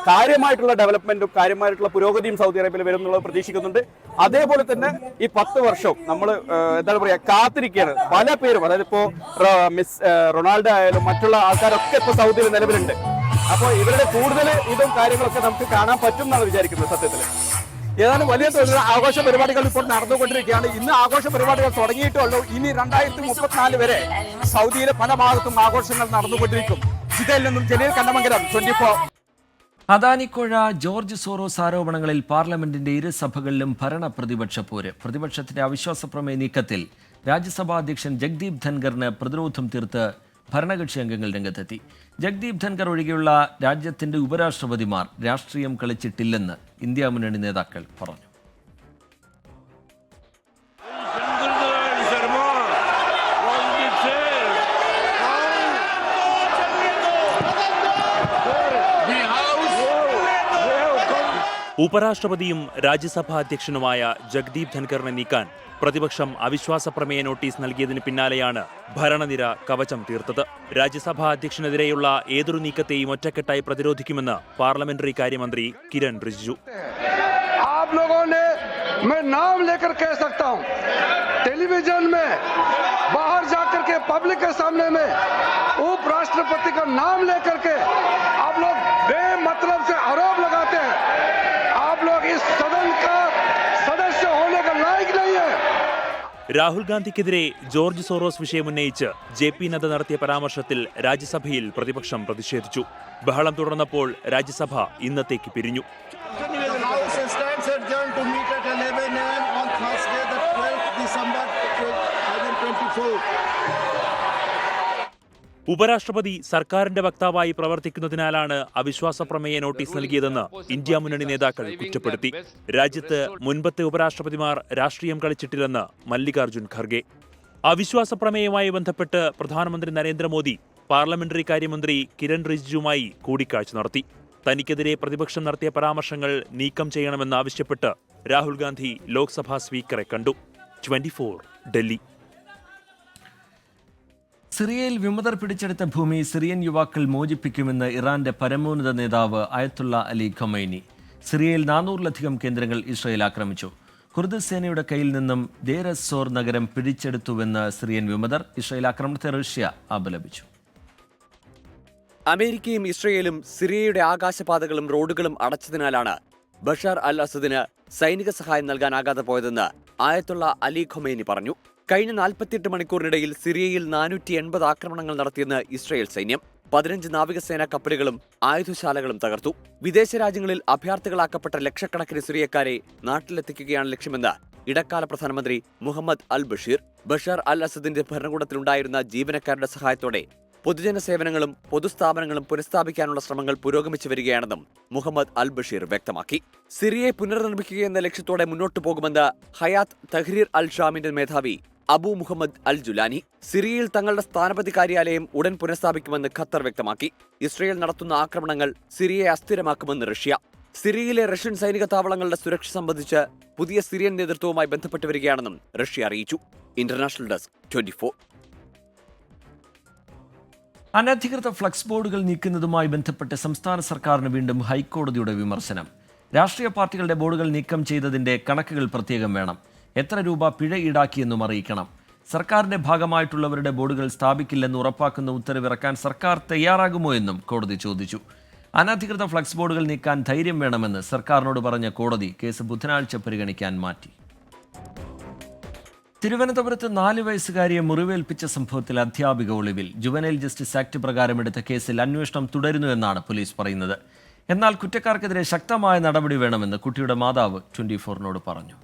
കാര്യമായിട്ടുള്ള ഡെവലപ്മെന്റും കാര്യമായിട്ടുള്ള പുരോഗതിയും സൗദി അറേബ്യയിൽ വരും എന്നുള്ളത് പ്രതീക്ഷിക്കുന്നുണ്ട്. അതേപോലെ തന്നെ ഈ 10 വർഷവും നമ്മൾ എന്താണ് പറയുക കാത്തിരിക്കുകയാണ്. പല പേരും, അതായത് ഇപ്പോൾ മിസ് റൊണാൾഡോ ആയാലും മറ്റുള്ള ആൾക്കാരൊക്കെ ഇപ്പോൾ സൗദിയിൽ നിലവിലുണ്ട്. അപ്പോൾ ഇവരുടെ കൂടുതൽ ഇതും കാര്യങ്ങളൊക്കെ നമുക്ക് കാണാൻ പറ്റും എന്നാണ് വിചാരിക്കുന്നത്. സത്യത്തിൽ ഏതാനും വലിയ തോതിലുള്ള ആഘോഷ പരിപാടികൾ ഇപ്പോൾ നടന്നുകൊണ്ടിരിക്കുകയാണ്. ഇന്ന് ആഘോഷ പരിപാടികൾ തുടങ്ങിയിട്ടുള്ളൂ. ഇനി 2034 വരെ സൗദിയിലെ പല ഭാഗത്തും ആഘോഷങ്ങൾ നടന്നുകൊണ്ടിരിക്കും. ജിദ്ദയിൽ നിന്നും ജലീൽ കണ്ണമംഗലം, 24. അദാനിക്കോഴ ജോർജ് സോറോസ് ആരോപണങ്ങളിൽ പാർലമെന്റിന്റെ ഇരു സഭകളിലും ഭരണ പ്രതിപക്ഷ പോര്. പ്രതിപക്ഷത്തിന്റെ അവിശ്വാസ പ്രമേയ നീക്കത്തിൽ രാജ്യസഭാ അധ്യക്ഷൻ ജഗ്ദീപ് ധൻഖറിന് പ്രതിരോധം തീർത്ത് ഭരണകക്ഷി അംഗങ്ങൾ രംഗത്തെത്തി. ജഗ്ദീപ് ധൻഖർ ഒഴികെയുള്ള രാജ്യത്തിന്റെ ഉപരാഷ്ട്രപതിമാർ രാഷ്ട്രീയം കളിച്ചിട്ടില്ലെന്ന് ഇന്ത്യ മുന്നണി നേതാക്കൾ പറഞ്ഞു. ഉപരാഷ്ട്രപതിയും രാജ്യസഭാ അധ്യക്ഷനുമായ ജഗ്ദീപ് ധൻഖറിനെ നീക്കാൻ പ്രതിപക്ഷം അവിശ്വാസ പ്രമേയ നോട്ടീസ് നൽകിയതിന് പിന്നാലെയാണ് ഭരണനിര കവചം തീർത്തത്. രാജ്യസഭാ അധ്യക്ഷനെതിരെയുള്ള ഏതൊരു നീക്കത്തെയും ഒറ്റക്കെട്ടായി പ്രതിരോധിക്കുമെന്ന് പാർലമെന്ററി കാര്യമന്ത്രി കിരൺ റിജിജു. टेलीविजन में बाहर जाकर के पब्लिक के सामने में उपराष्ट्रपति का नाम लेकर के आप लोग बेमतलब से आरोप लगाते हैं. आप लोग इस सदन का सदस्य होने का लायक नहीं है. രാഹുൽ ഗാന്ധിക്കെതിരെ ജോർജ് സോറോസ് വിഷയമുന്നയിച്ച് JP നദ്ദ നടത്തിയ പരാമർശത്തിൽ രാജ്യസഭയിൽ പ്രതിപക്ഷം പ്രതിഷേധിച്ചു. ബഹളം തുടർന്നപ്പോൾ രാജ്യസഭ ഇന്നത്തേക്ക് പിരിഞ്ഞു. ഉപരാഷ്ട്രപതി സർക്കാരിന്റെ വക്താവായി പ്രവർത്തിക്കുന്നതിനാലാണ് അവിശ്വാസ പ്രമേയ നോട്ടീസ് നൽകിയതെന്ന് ഇന്ത്യ മുന്നണി നേതാക്കൾ കുറ്റപ്പെടുത്തി. രാജ്യത്ത് മുൻപത്തെ ഉപരാഷ്ട്രപതിമാർ രാഷ്ട്രീയം കളിച്ചിട്ടില്ലെന്ന് മല്ലികാർജുൻ ഖർഗെ. അവിശ്വാസ പ്രമേയവുമായി ബന്ധപ്പെട്ട് പ്രധാനമന്ത്രി നരേന്ദ്രമോദി പാർലമെന്ററി കാര്യമന്ത്രി കിരൺ റിജിജുമായി കൂടിക്കാഴ്ച നടത്തി. തനിക്കെതിരെ പ്രതിപക്ഷം നടത്തിയ പരാമർശങ്ങൾ നീക്കം ചെയ്യണമെന്നാവശ്യപ്പെട്ട് രാഹുൽ ഗാന്ധി ലോക്സഭാ സ്പീക്കറെ കണ്ടു. 24 ഡൽഹി. സിറിയയിൽ വിമതർ പിടിച്ചെടുത്ത ഭൂമി സിറിയൻ യുവാക്കൾ മോചിപ്പിക്കുമെന്ന് ഇറാന്റെ പരമോന്നത നേതാവ് അയത്തുള്ള അലി ഖമൈനി. സിറിയയിൽ 400-ലധികം കേന്ദ്രങ്ങൾ ഇസ്രായേൽ ആക്രമിച്ചു. കുർദ് സേനയുടെ കയ്യിൽ നിന്നും ദേർ എസ്-സോർ നഗരം പിടിച്ചെടുത്തുവെന്ന് സിറിയൻ വിമതർ. ഇസ്രായേൽ ആക്രമണത്തെ റഷ്യ അപലപിച്ചു. അമേരിക്കയും ഇസ്രയേലും സിറിയയുടെ ആകാശപാതകളും റോഡുകളും അടച്ചതിനാലാണ് ബഷാർ അൽ അസദിന് സൈനിക സഹായം നൽകാനാകാതെ പോയതെന്ന് ആയത്തുള്ള അലി ഖമൈനി പറഞ്ഞു. കഴിഞ്ഞ 48 മണിക്കൂറിനിടയിൽ സിറിയയിൽ 480 ആക്രമണങ്ങൾ നടത്തിയെന്ന് ഇസ്രയേൽ സൈന്യം. 15 നാവികസേനാ കപ്പലുകളും ആയുധശാലകളും തകർത്തു. വിദേശ രാജ്യങ്ങളിൽ അഭയാർത്ഥികളാക്കപ്പെട്ട ലക്ഷക്കണക്കിന് സിറിയക്കാരെ നാട്ടിലെത്തിക്കുകയാണ് ലക്ഷ്യമെന്ന് ഇടക്കാല പ്രധാനമന്ത്രി മുഹമ്മദ് അൽ ബഷീർ. ബഷാർ അൽ അസദിന്റെ ഭരണകൂടത്തിലുണ്ടായിരുന്ന ജീവനക്കാരുടെ സഹായത്തോടെ പൊതുജന സേവനങ്ങളും പൊതുസ്ഥാപനങ്ങളും പുനഃസ്ഥാപിക്കാനുള്ള ശ്രമങ്ങൾ പുരോഗമിച്ചു വരികയാണെന്നും മുഹമ്മദ് അൽ ബഷീർ വ്യക്തമാക്കി. സിറിയയെ പുനർനിർമ്മിക്കുകയെന്ന ലക്ഷ്യത്തോടെ മുന്നോട്ടു പോകുമെന്ന് ഹയാത്ത് തഹ്രീർ അൽ ഷാമിന്റെ മേധാവി അബു മുഹമ്മദ് അൽ ജുലാനി. സിറിയയിൽ തങ്ങളുടെ സ്ഥാനപതി കാര്യാലയം ഉടൻ പുനഃസ്ഥാപിക്കുമെന്ന് ഖത്തർ വ്യക്തമാക്കി. ഇസ്രയേൽ നടത്തുന്ന ആക്രമണങ്ങൾ സിറിയയെ അസ്ഥിരമാക്കുമെന്ന് റഷ്യ. സിറിയയിലെ റഷ്യൻ സൈനിക താവളങ്ങളുടെ സുരക്ഷ സംബന്ധിച്ച് പുതിയ സിറിയൻ നേതൃത്വവുമായി ബന്ധപ്പെട്ടു വരികയാണെന്നും റഷ്യ അറിയിച്ചു. International desk 24. അനധികൃത ഫ്ലക്സ് ബോർഡുകൾ നീക്കുന്നതുമായി ബന്ധപ്പെട്ട് സംസ്ഥാന സർക്കാരിന് വീണ്ടും ഹൈക്കോടതിയുടെ വിമർശനം. രാഷ്ട്രീയ പാർട്ടികളുടെ ബോർഡുകൾ നീക്കം ചെയ്തതിന്റെ കണക്കുകൾ പ്രത്യേകം വേണം. എത്ര രൂപ പിഴ ഈടാക്കിയെന്നും അറിയിക്കണം. സർക്കാരിന്റെ ഭാഗമായിട്ടുള്ളവരുടെ ബോർഡുകൾ സ്ഥാപിക്കില്ലെന്ന് ഉറപ്പാക്കുന്ന ഉത്തരവിറക്കാൻ സർക്കാർ തയ്യാറാകുമോ എന്നും കോടതി ചോദിച്ചു. അനധികൃത ഫ്ലക്സ് ബോർഡുകൾ നീക്കാൻ ധൈര്യം വേണമെന്ന് സർക്കാരിനോട് പറഞ്ഞ കോടതി കേസ് ബുധനാഴ്ച പരിഗണിക്കാൻ മാറ്റി. തിരുവനന്തപുരത്ത് 4 വയസ്സുകാരിയെ മുറിവേൽപ്പിച്ച സംഭവത്തിൽ അധ്യാപിക ഒളിവിൽ. ജുവനൈൽ ജസ്റ്റിസ് ആക്ട് പ്രകാരമെടുത്ത കേസിൽ അന്വേഷണം തുടരുന്നുവെന്നാണ് പോലീസ് പറയുന്നത്. എന്നാൽ കുറ്റക്കാർക്കെതിരെ ശക്തമായ നടപടി വേണമെന്ന് കുട്ടിയുടെ മാതാവ് 24-നോട് പറഞ്ഞു.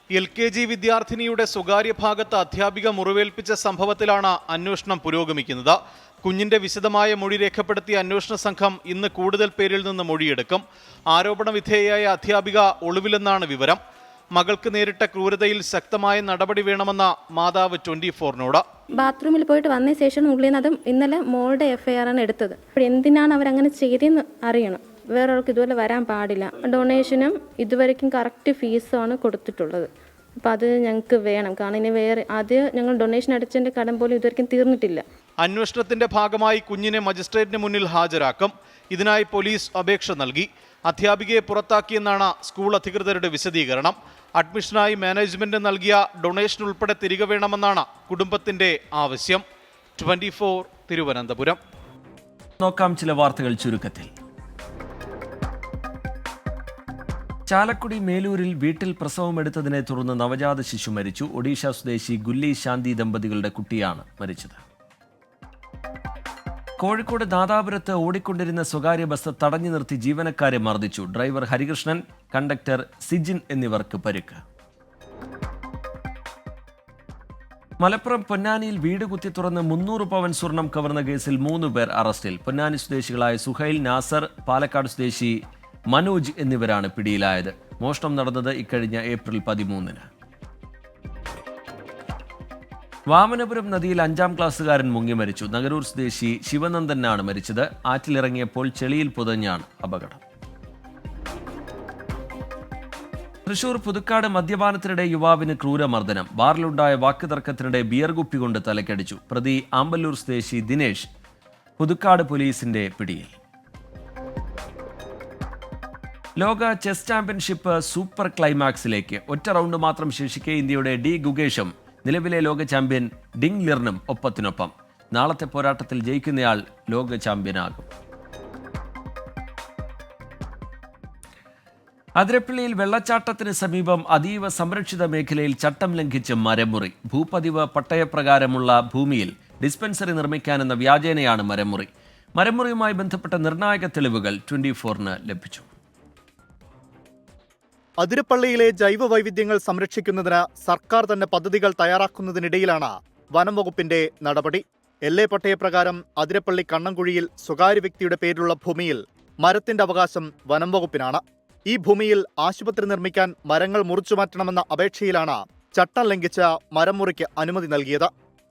LKG വിദ്യാർത്ഥിനിയുടെ സ്വകാര്യ ഭാഗത്ത് അധ്യാപിക മുറിവേൽപ്പിച്ച സംഭവത്തിലാണ് അന്വേഷണം പുരോഗമിക്കുന്നത്. കുഞ്ഞിന്റെ വിശദമായ മൊഴി രേഖപ്പെടുത്തിയ അന്വേഷണ സംഘം ഇന്ന് കൂടുതൽ പേരിൽ നിന്ന് മൊഴിയെടുക്കും. ആരോപണ വിധേയയായ അധ്യാപിക ഒളിവിലെന്നാണ് വിവരം. മകൾക്ക് നേരിട്ട ക്രൂരതയിൽ ശക്തമായ നടപടി വേണമെന്ന മാതാവ് 24-നോട്. ബാത്റൂമിൽ പോയിട്ട് വന്ന ശേഷം ഉള്ളിൽ നിന്ന് അതും ഇന്നലെ മോളുടെ FIR ആണ് എടുത്തത്. എന്തിനാണ് അവരങ്ങനെ ചെയ്തതെന്ന് അറിയണം. വേറൊരാൾക്ക് ഇതുപോലെ വരാൻ പാടില്ല. ഡൊണേഷനും ഇതുവരെയ്ക്കും കറക്റ്റ് ഫീസാണ് കൊടുത്തിട്ടുള്ളത്. അപ്പോൾ അത് ഞങ്ങൾക്ക് വേണം. കാരണം ഇനി വേറെ ആദ്യം ഞങ്ങൾ ഡൊണേഷൻ അടച്ചതിൻ്റെ കടം പോലും ഇതുവരെയും തീർന്നിട്ടില്ല. അന്വേഷണത്തിന്റെ ഭാഗമായി കുഞ്ഞിനെ മജിസ്ട്രേറ്റിന് മുന്നിൽ ഹാജരാക്കും. ഇതിനായി പോലീസ് അപേക്ഷ നൽകി. അധ്യാപികയെ പുറത്താക്കിയെന്നാണ് സ്കൂൾ അധികൃതരുടെ വിശദീകരണം. അഡ്മിഷനായി മാനേജ്മെന്റ് നൽകിയ ഡൊണേഷൻ ഉൾപ്പെടെ തിരികെ വേണമെന്നാണ് കുടുംബത്തിന്റെ ആവശ്യം. 24 തിരുവനന്തപുരം. നോക്കാം ചില വാർത്തകൾ ചുരുക്കത്തിൽ. ചാലക്കുടി മേലൂരിൽ വീട്ടിൽ പ്രസവമെടുത്തതിനെ തുടർന്ന് നവജാത ശിശു മരിച്ചു. ഒഡീഷ സ്വദേശി ഗുല്ലി ശാന്തി ദമ്പതികളുടെ കുട്ടിയാണ് മരിച്ചത്. കോഴിക്കോട് നാദാപുരത്ത് ഓടിക്കൊണ്ടിരുന്ന സ്വകാര്യ ബസ് തടഞ്ഞു നിർത്തി ജീവനക്കാരെ മർദ്ദിച്ചു. ഡ്രൈവർ ഹരികൃഷ്ണൻ, കണ്ടക്ടർ സിജിൻ എന്നിവർക്ക് പരിക്ക്. മലപ്പുറം പൊന്നാനിയിൽ വീട് കുത്തി തുറന്ന് 300 പവൻ സ്വർണം കവർന്ന കേസിൽ 3 പേർ അറസ്റ്റിൽ. പൊന്നാനി സ്വദേശികളായ സുഹൈൽ, നാസർ, പാലക്കാട് സ്വദേശി മനോജ് എന്നിവരാണ് പിടിയിലായത്. മോഷണം നടന്നത് ഇക്കഴിഞ്ഞ ഏപ്രിൽ 13-ന്. വാമനപുരം നദിയിൽ 5ാം ക്ലാസ്സുകാരൻ മുങ്ങി മരിച്ചു. നഗരൂർ സ്വദേശി ശിവനന്ദനാണ് മരിച്ചത്. ആറ്റിലിറങ്ങിയപ്പോൾ ചെളിയിൽ പുതഞ്ഞാണ് അപകടം. തൃശൂർ പുതുക്കാട് മദ്യപാനത്തിനിടെ യുവാവിന് ക്രൂരമർദ്ദനം. ബാറിലുണ്ടായ വാക്കുതർക്കത്തിനിടെ ബിയർ കുപ്പി കൊണ്ട് തലക്കടിച്ചു. പ്രതി ആമ്പല്ലൂർ സ്വദേശി ദിനേശ് പുതുക്കാട് പോലീസിന്റെ പിടിയിൽ. ലോക ചെസ് ചാമ്പ്യൻഷിപ്പ് സൂപ്പർ ക്ലൈമാക്സിലേക്ക്. ഒറ്റ റൗണ്ട് മാത്രം ശേഷിക്കെ ഇന്ത്യയുടെ ഡി ഗുഗേഷും നിലവിലെ ലോക ചാമ്പ്യൻ ഡിങ് ലിർണും ഒപ്പത്തിനൊപ്പം. നാളത്തെ പോരാട്ടത്തിൽ ജയിക്കുന്നയാൾ ലോക ചാമ്പ്യനാകും. അതിരപ്പള്ളിയിൽ വെള്ളച്ചാട്ടത്തിന് സമീപം അതീവ സംരക്ഷിത മേഖലയിൽ ചട്ടം ലംഘിച്ച് മരമുറി. ഭൂപതിവ് പട്ടയപ്രകാരമുള്ള ഭൂമിയിൽ ഡിസ്പെൻസറി നിർമ്മിക്കാനെന്ന വ്യാജേനയാണ് മരമുറി. മരമുറിയുമായി ബന്ധപ്പെട്ട നിർണായക തെളിവുകൾ 24-ന് ലഭിച്ചു. അതിരപ്പള്ളിയിലെ ജൈവ വൈവിധ്യങ്ങൾ സംരക്ഷിക്കുന്നതിന് സർക്കാർ തന്നെ പദ്ധതികൾ തയ്യാറാക്കുന്നതിനിടയിലാണ് വനം വകുപ്പിന്റെ നടപടി. എൽഎ പട്ടയപ്രകാരം അതിരപ്പള്ളി കണ്ണൻകുഴിയിൽ സ്വകാര്യ വ്യക്തിയുടെ പേരിലുള്ള ഭൂമിയിൽ മരത്തിന്റെ അവകാശം വനം വകുപ്പിനാണ്. ഈ ഭൂമിയിൽ ആശുപത്രി നിർമ്മിക്കാൻ മരങ്ങൾ മുറിച്ചുമാറ്റണമെന്ന അപേക്ഷയിലാണ് ചട്ടം ലംഘിച്ച മരം മുറിക്ക് അനുമതി നൽകിയത്.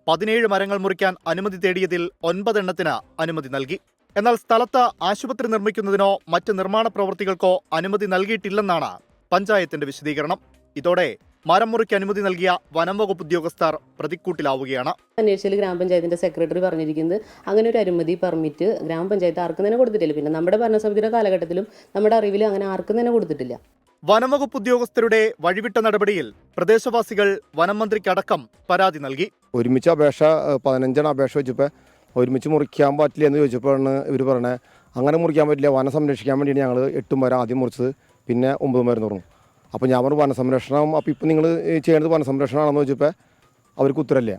17 മരങ്ങൾ മുറിക്കാൻ അനുമതി തേടിയതിൽ 9 എണ്ണത്തിന് അനുമതി നൽകി. എന്നാൽ സ്ഥലത്ത് ആശുപത്രി നിർമ്മിക്കുന്നതിനോ മറ്റ് നിർമ്മാണ പ്രവൃത്തികൾക്കോ അനുമതി നൽകിയിട്ടില്ലെന്നാണ് പഞ്ചായത്തിന്റെ വിശദീകരണം. ഇതോടെ മരം മുറിക്ക് അനുമതി നൽകിയ വനം വകുപ്പ് ഉദ്യോഗസ്ഥർ പ്രതിക്കൂട്ടിലാവുകയാണ്. അന്വേഷിച്ചതിൽ ഗ്രാമപഞ്ചായത്തിന്റെ സെക്രട്ടറി പറഞ്ഞിരിക്കുന്നത് അങ്ങനെ ഒരു അനുമതി പെർമിറ്റ് ഗ്രാമപഞ്ചായത്ത് ആർക്കും തന്നെ കൊടുത്തിട്ടില്ല. പിന്നെ നമ്മുടെ ഭരണസമിതിയുടെ കാലഘട്ടത്തിലും നമ്മുടെ അറിവിൽ അങ്ങനെ ആർക്കും തന്നെ കൊടുത്തിട്ടില്ല. വനം വകുപ്പ് ഉദ്യോഗസ്ഥരുടെ വഴിവിട്ട നടപടിയിൽ പ്രദേശവാസികൾ വനം മന്ത്രിക്കടക്കം പരാതി നൽകി. ഒരുമിച്ച് അപേക്ഷ 15 അപേക്ഷ വെച്ചപ്പോൾ ഒരുമിച്ച് മുറിക്കാൻ പറ്റില്ല എന്ന് ചോദിച്ചപ്പോഴാണ് ഇവർ പറഞ്ഞത് അങ്ങനെ മുറിക്കാൻ പറ്റില്ല, വനം സംരക്ഷിക്കാൻ വേണ്ടിയാണ് ഞങ്ങൾ 8 മരം ആദ്യം മുറിച്ചത്, പിന്നെ 9 മരം തുറന്നു. അപ്പോൾ ഞാൻ പറഞ്ഞു വനസംരക്ഷണം, അപ്പോൾ ഇപ്പം നിങ്ങൾ ചെയ്യുന്നത് വനസംരക്ഷണമാണെന്ന് ചോദിച്ചപ്പോൾ അവർക്ക് ഉത്തരമില്ല.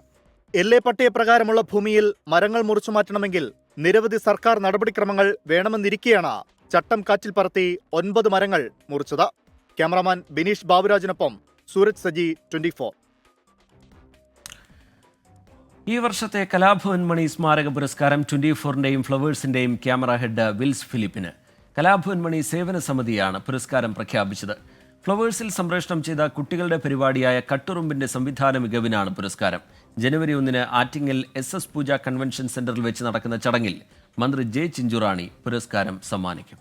എൽഎ പട്ടയപ്രകാരമുള്ള ഭൂമിയിൽ മരങ്ങൾ മുറിച്ചു മാറ്റണമെങ്കിൽ നിരവധി സർക്കാർ നടപടിക്രമങ്ങൾ വേണമെന്നിരിക്കെയാണ് ചട്ടം കാറ്റിൽ പറത്തി 9 മരങ്ങൾ മുറിച്ചത്. ക്യാമറാമാൻ ബിനീഷ് ബാബുരാജിനൊപ്പം സൂരജ് സജി, 24. ഈ വർഷത്തെ കലാഭവൻ മണി സ്മാരക പുരസ്കാരം 24-ന്റെയും ഫ്ലവേഴ്സിന്റെയും camera head Wills ഫിലിപ്പിന്. Kalabhavan Mani സേവന സമിതിയാണ് പുരസ്കാരം പ്രഖ്യാപിച്ചത്. ഫ്ലവേഴ്സിൽ സംപ്രേഷണം ചെയ്ത കുട്ടികളുടെ പരിപാടിയായ കട്ടുറുമ്പിന്റെ സംവിധാന മികവിനാണ് പുരസ്കാരം. ജനുവരി 1-ന് ആറ്റിങ്ങൽ SS പൂജ കൺവെൻഷൻ സെന്ററിൽ വെച്ച് നടക്കുന്ന ചടങ്ങിൽ മന്ത്രി ജെ ചിഞ്ചുറാണി പുരസ്കാരം സമ്മാനിക്കും.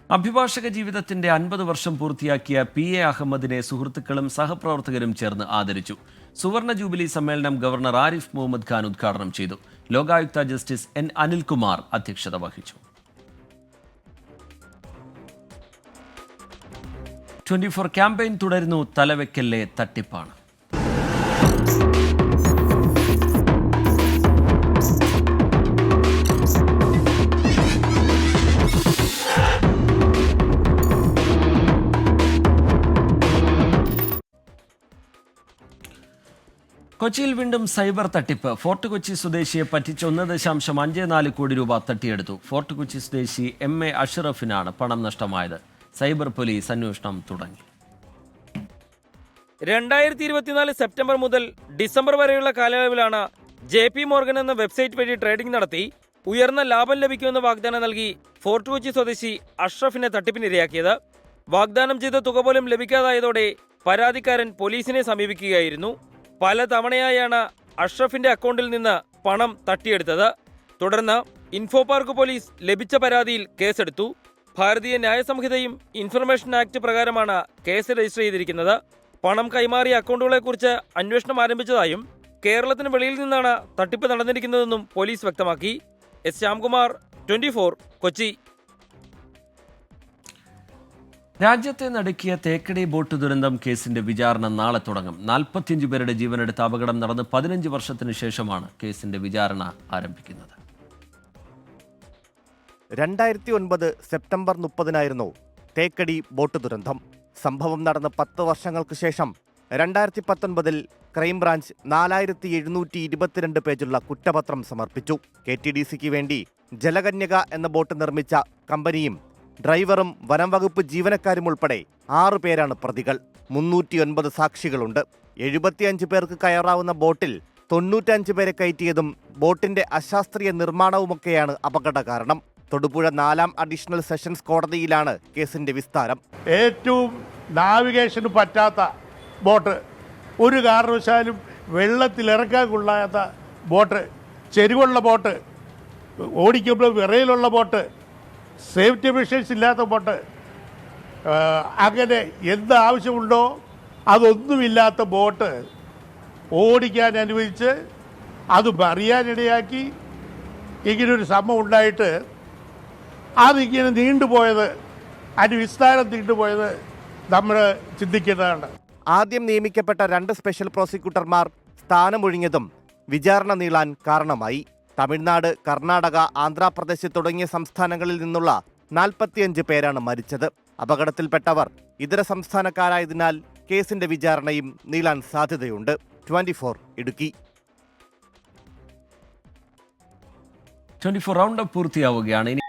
അഭിഭാഷക ജീവിതത്തിന്റെ 50 വർഷം പൂർത്തിയാക്കിയ PA അഹമ്മദിനെ സുഹൃത്തുക്കളും സഹപ്രവർത്തകരും ചേർന്ന് ആദരിച്ചു. സുവർണ ജൂബിലി സമ്മേളനം ഗവർണർ ആരിഫ് മുഹമ്മദ് ഖാൻ ഉദ്ഘാടനം ചെയ്തു. ലോകായുക്ത ജസ്റ്റിസ് N അനിൽകുമാർ അധ്യക്ഷത വഹിച്ചു. 24 ക്യാമ്പയിൻ തുടരുന്നു. തലവെക്കലിലെ തട്ടിപ്പാണ്. കൊച്ചിയിൽ വീണ്ടും സൈബർ തട്ടിപ്പ്. ഫോർട്ട് കൊച്ചി സ്വദേശിയെ പറ്റിച്ച് 1.54 കോടി രൂപ തട്ടിയെടുത്തു. ഫോർട്ട് കൊച്ചി സ്വദേശി MA അഷ്റഫിനാണ് പണം നഷ്ടമായത്. സൈബർ പോലീസ് അന്വേഷണം തുടങ്ങി. 2024 സെപ്റ്റംബർ മുതൽ ഡിസംബർ വരെയുള്ള കാലയളവിലാണ് JP മോർഗൻ എന്ന വെബ്സൈറ്റ് വഴി ട്രേഡിംഗ് നടത്തി ഉയർന്ന ലാഭം ലഭിക്കുമെന്ന് വാഗ്ദാനം നൽകി ഫോർട്ട് കൊച്ചി സ്വദേശി അഷ്റഫിനെ തട്ടിപ്പിനിരയാക്കിയത്. വാഗ്ദാനം ചെയ്ത തുക പോലും ലഭിക്കാതായതോടെ പരാതിക്കാരൻ പോലീസിനെ സമീപിക്കുകയായിരുന്നു. പല തവണയായാണ് അഷ്റഫിന്റെ അക്കൗണ്ടിൽ നിന്ന് പണം തട്ടിയെടുത്തത്. തുടർന്ന് ഇൻഫോ പാർക്ക് പോലീസ് ലഭിച്ച പരാതിയിൽ കേസെടുത്തു. ഭാരതീയ ന്യായ സംഹിതയും ഇൻഫർമേഷൻ ആക്ട് പ്രകാരമാണ് കേസ് രജിസ്റ്റർ ചെയ്തിരിക്കുന്നത്. പണം കൈമാറിയ അക്കൗണ്ടുകളെക്കുറിച്ച് അന്വേഷണം ആരംഭിച്ചതായും കേരളത്തിന് വെളിയിൽ നിന്നാണ് തട്ടിപ്പ് നടന്നിരിക്കുന്നതെന്നും പോലീസ് വ്യക്തമാക്കി. എസ് ശ്യാംകുമാർ, 24, കൊച്ചി. രാജ്യത്തെ നടുക്കിയ തേക്കടി ബോട്ട് ദുരന്തം കേസിന്റെ വിചാരണ നാളെ തുടങ്ങും. 45 പേരുടെ ജീവനെടുത്ത അപകടം നടന്ന് 15 വർഷത്തിന് ശേഷമാണ് കേസിന്റെ വിചാരണ ആരംഭിക്കുന്നത്. 2009 സെപ്റ്റംബർ 30 തേക്കടി ബോട്ട് ദുരന്തം. സംഭവം നടന്ന് 10 വർഷങ്ങൾക്ക് ശേഷം 2019 ക്രൈംബ്രാഞ്ച് 4722 പേജുള്ള കുറ്റപത്രം സമർപ്പിച്ചു. KTDCക്ക് വേണ്ടി ജലകന്യക എന്ന ബോട്ട് നിർമ്മിച്ച കമ്പനിയും ഡ്രൈവറും വനം വകുപ്പ് ജീവനക്കാരും ഉൾപ്പെടെ 6 പേരാണ് പ്രതികൾ. 309 സാക്ഷികളുണ്ട്. 75 പേർക്ക് കയറാവുന്ന ബോട്ടിൽ 95 പേരെ കയറ്റിയതും ബോട്ടിന്റെ അശാസ്ത്രീയ നിർമ്മാണവുമൊക്കെയാണ് അപകട കാരണം. തൊടുപുഴ 4ാം അഡീഷണൽ സെഷൻസ് കോടതിയിലാണ് കേസിന്റെ വിസ്താരം. ഏറ്റവും നാവിഗേഷന് പറ്റാത്ത ബോട്ട്, ഒരു കാരണവശാലും വെള്ളത്തിലിറക്കാൻ കൊള്ളാത്ത ബോട്ട്, ചെരിവുള്ള ബോട്ട്, ഓടിക്കുമ്പോൾ വിറയിലുള്ള ബോട്ട്, സേഫ്റ്റി മെഷേഴ്സ് ഇല്ലാത്ത ബോട്ട്, അങ്ങനെ എന്ത് ആവശ്യമുണ്ടോ അതൊന്നുമില്ലാത്ത ബോട്ട് ഓടിക്കാൻ അനുവദിച്ച് അത് അറിയാനിടയാക്കി ഇങ്ങനൊരു സംഭവം ഉണ്ടായിട്ട് അതിങ്ങനെ നീണ്ടുപോയത്, അതിന് വിസ്താരം നീണ്ടുപോയത് നമ്മൾ ചിന്തിക്കുന്നതാണ്. ആദ്യം നിയമിക്കപ്പെട്ട 2 സ്പെഷ്യൽ പ്രോസിക്യൂട്ടർമാർ സ്ഥാനമൊഴിഞ്ഞതും വിചാരണ നീളാൻ കാരണമായി. തമിഴ്നാട്, കർണാടക, ആന്ധ്രാപ്രദേശ് തുടങ്ങിയ സംസ്ഥാനങ്ങളിൽ നിന്നുള്ള 45 പേരാണ് മരിച്ചത്. അപകടത്തിൽപ്പെട്ടവർ ഇതര സംസ്ഥാനക്കാരായതിനാൽ കേസിന്റെ വിചാരണയും നീളാൻ സാധ്യതയുണ്ട്. 24 ഇടുക്കി. 24 റൗണ്ട് പൂർത്തിയാവുകയാണ്.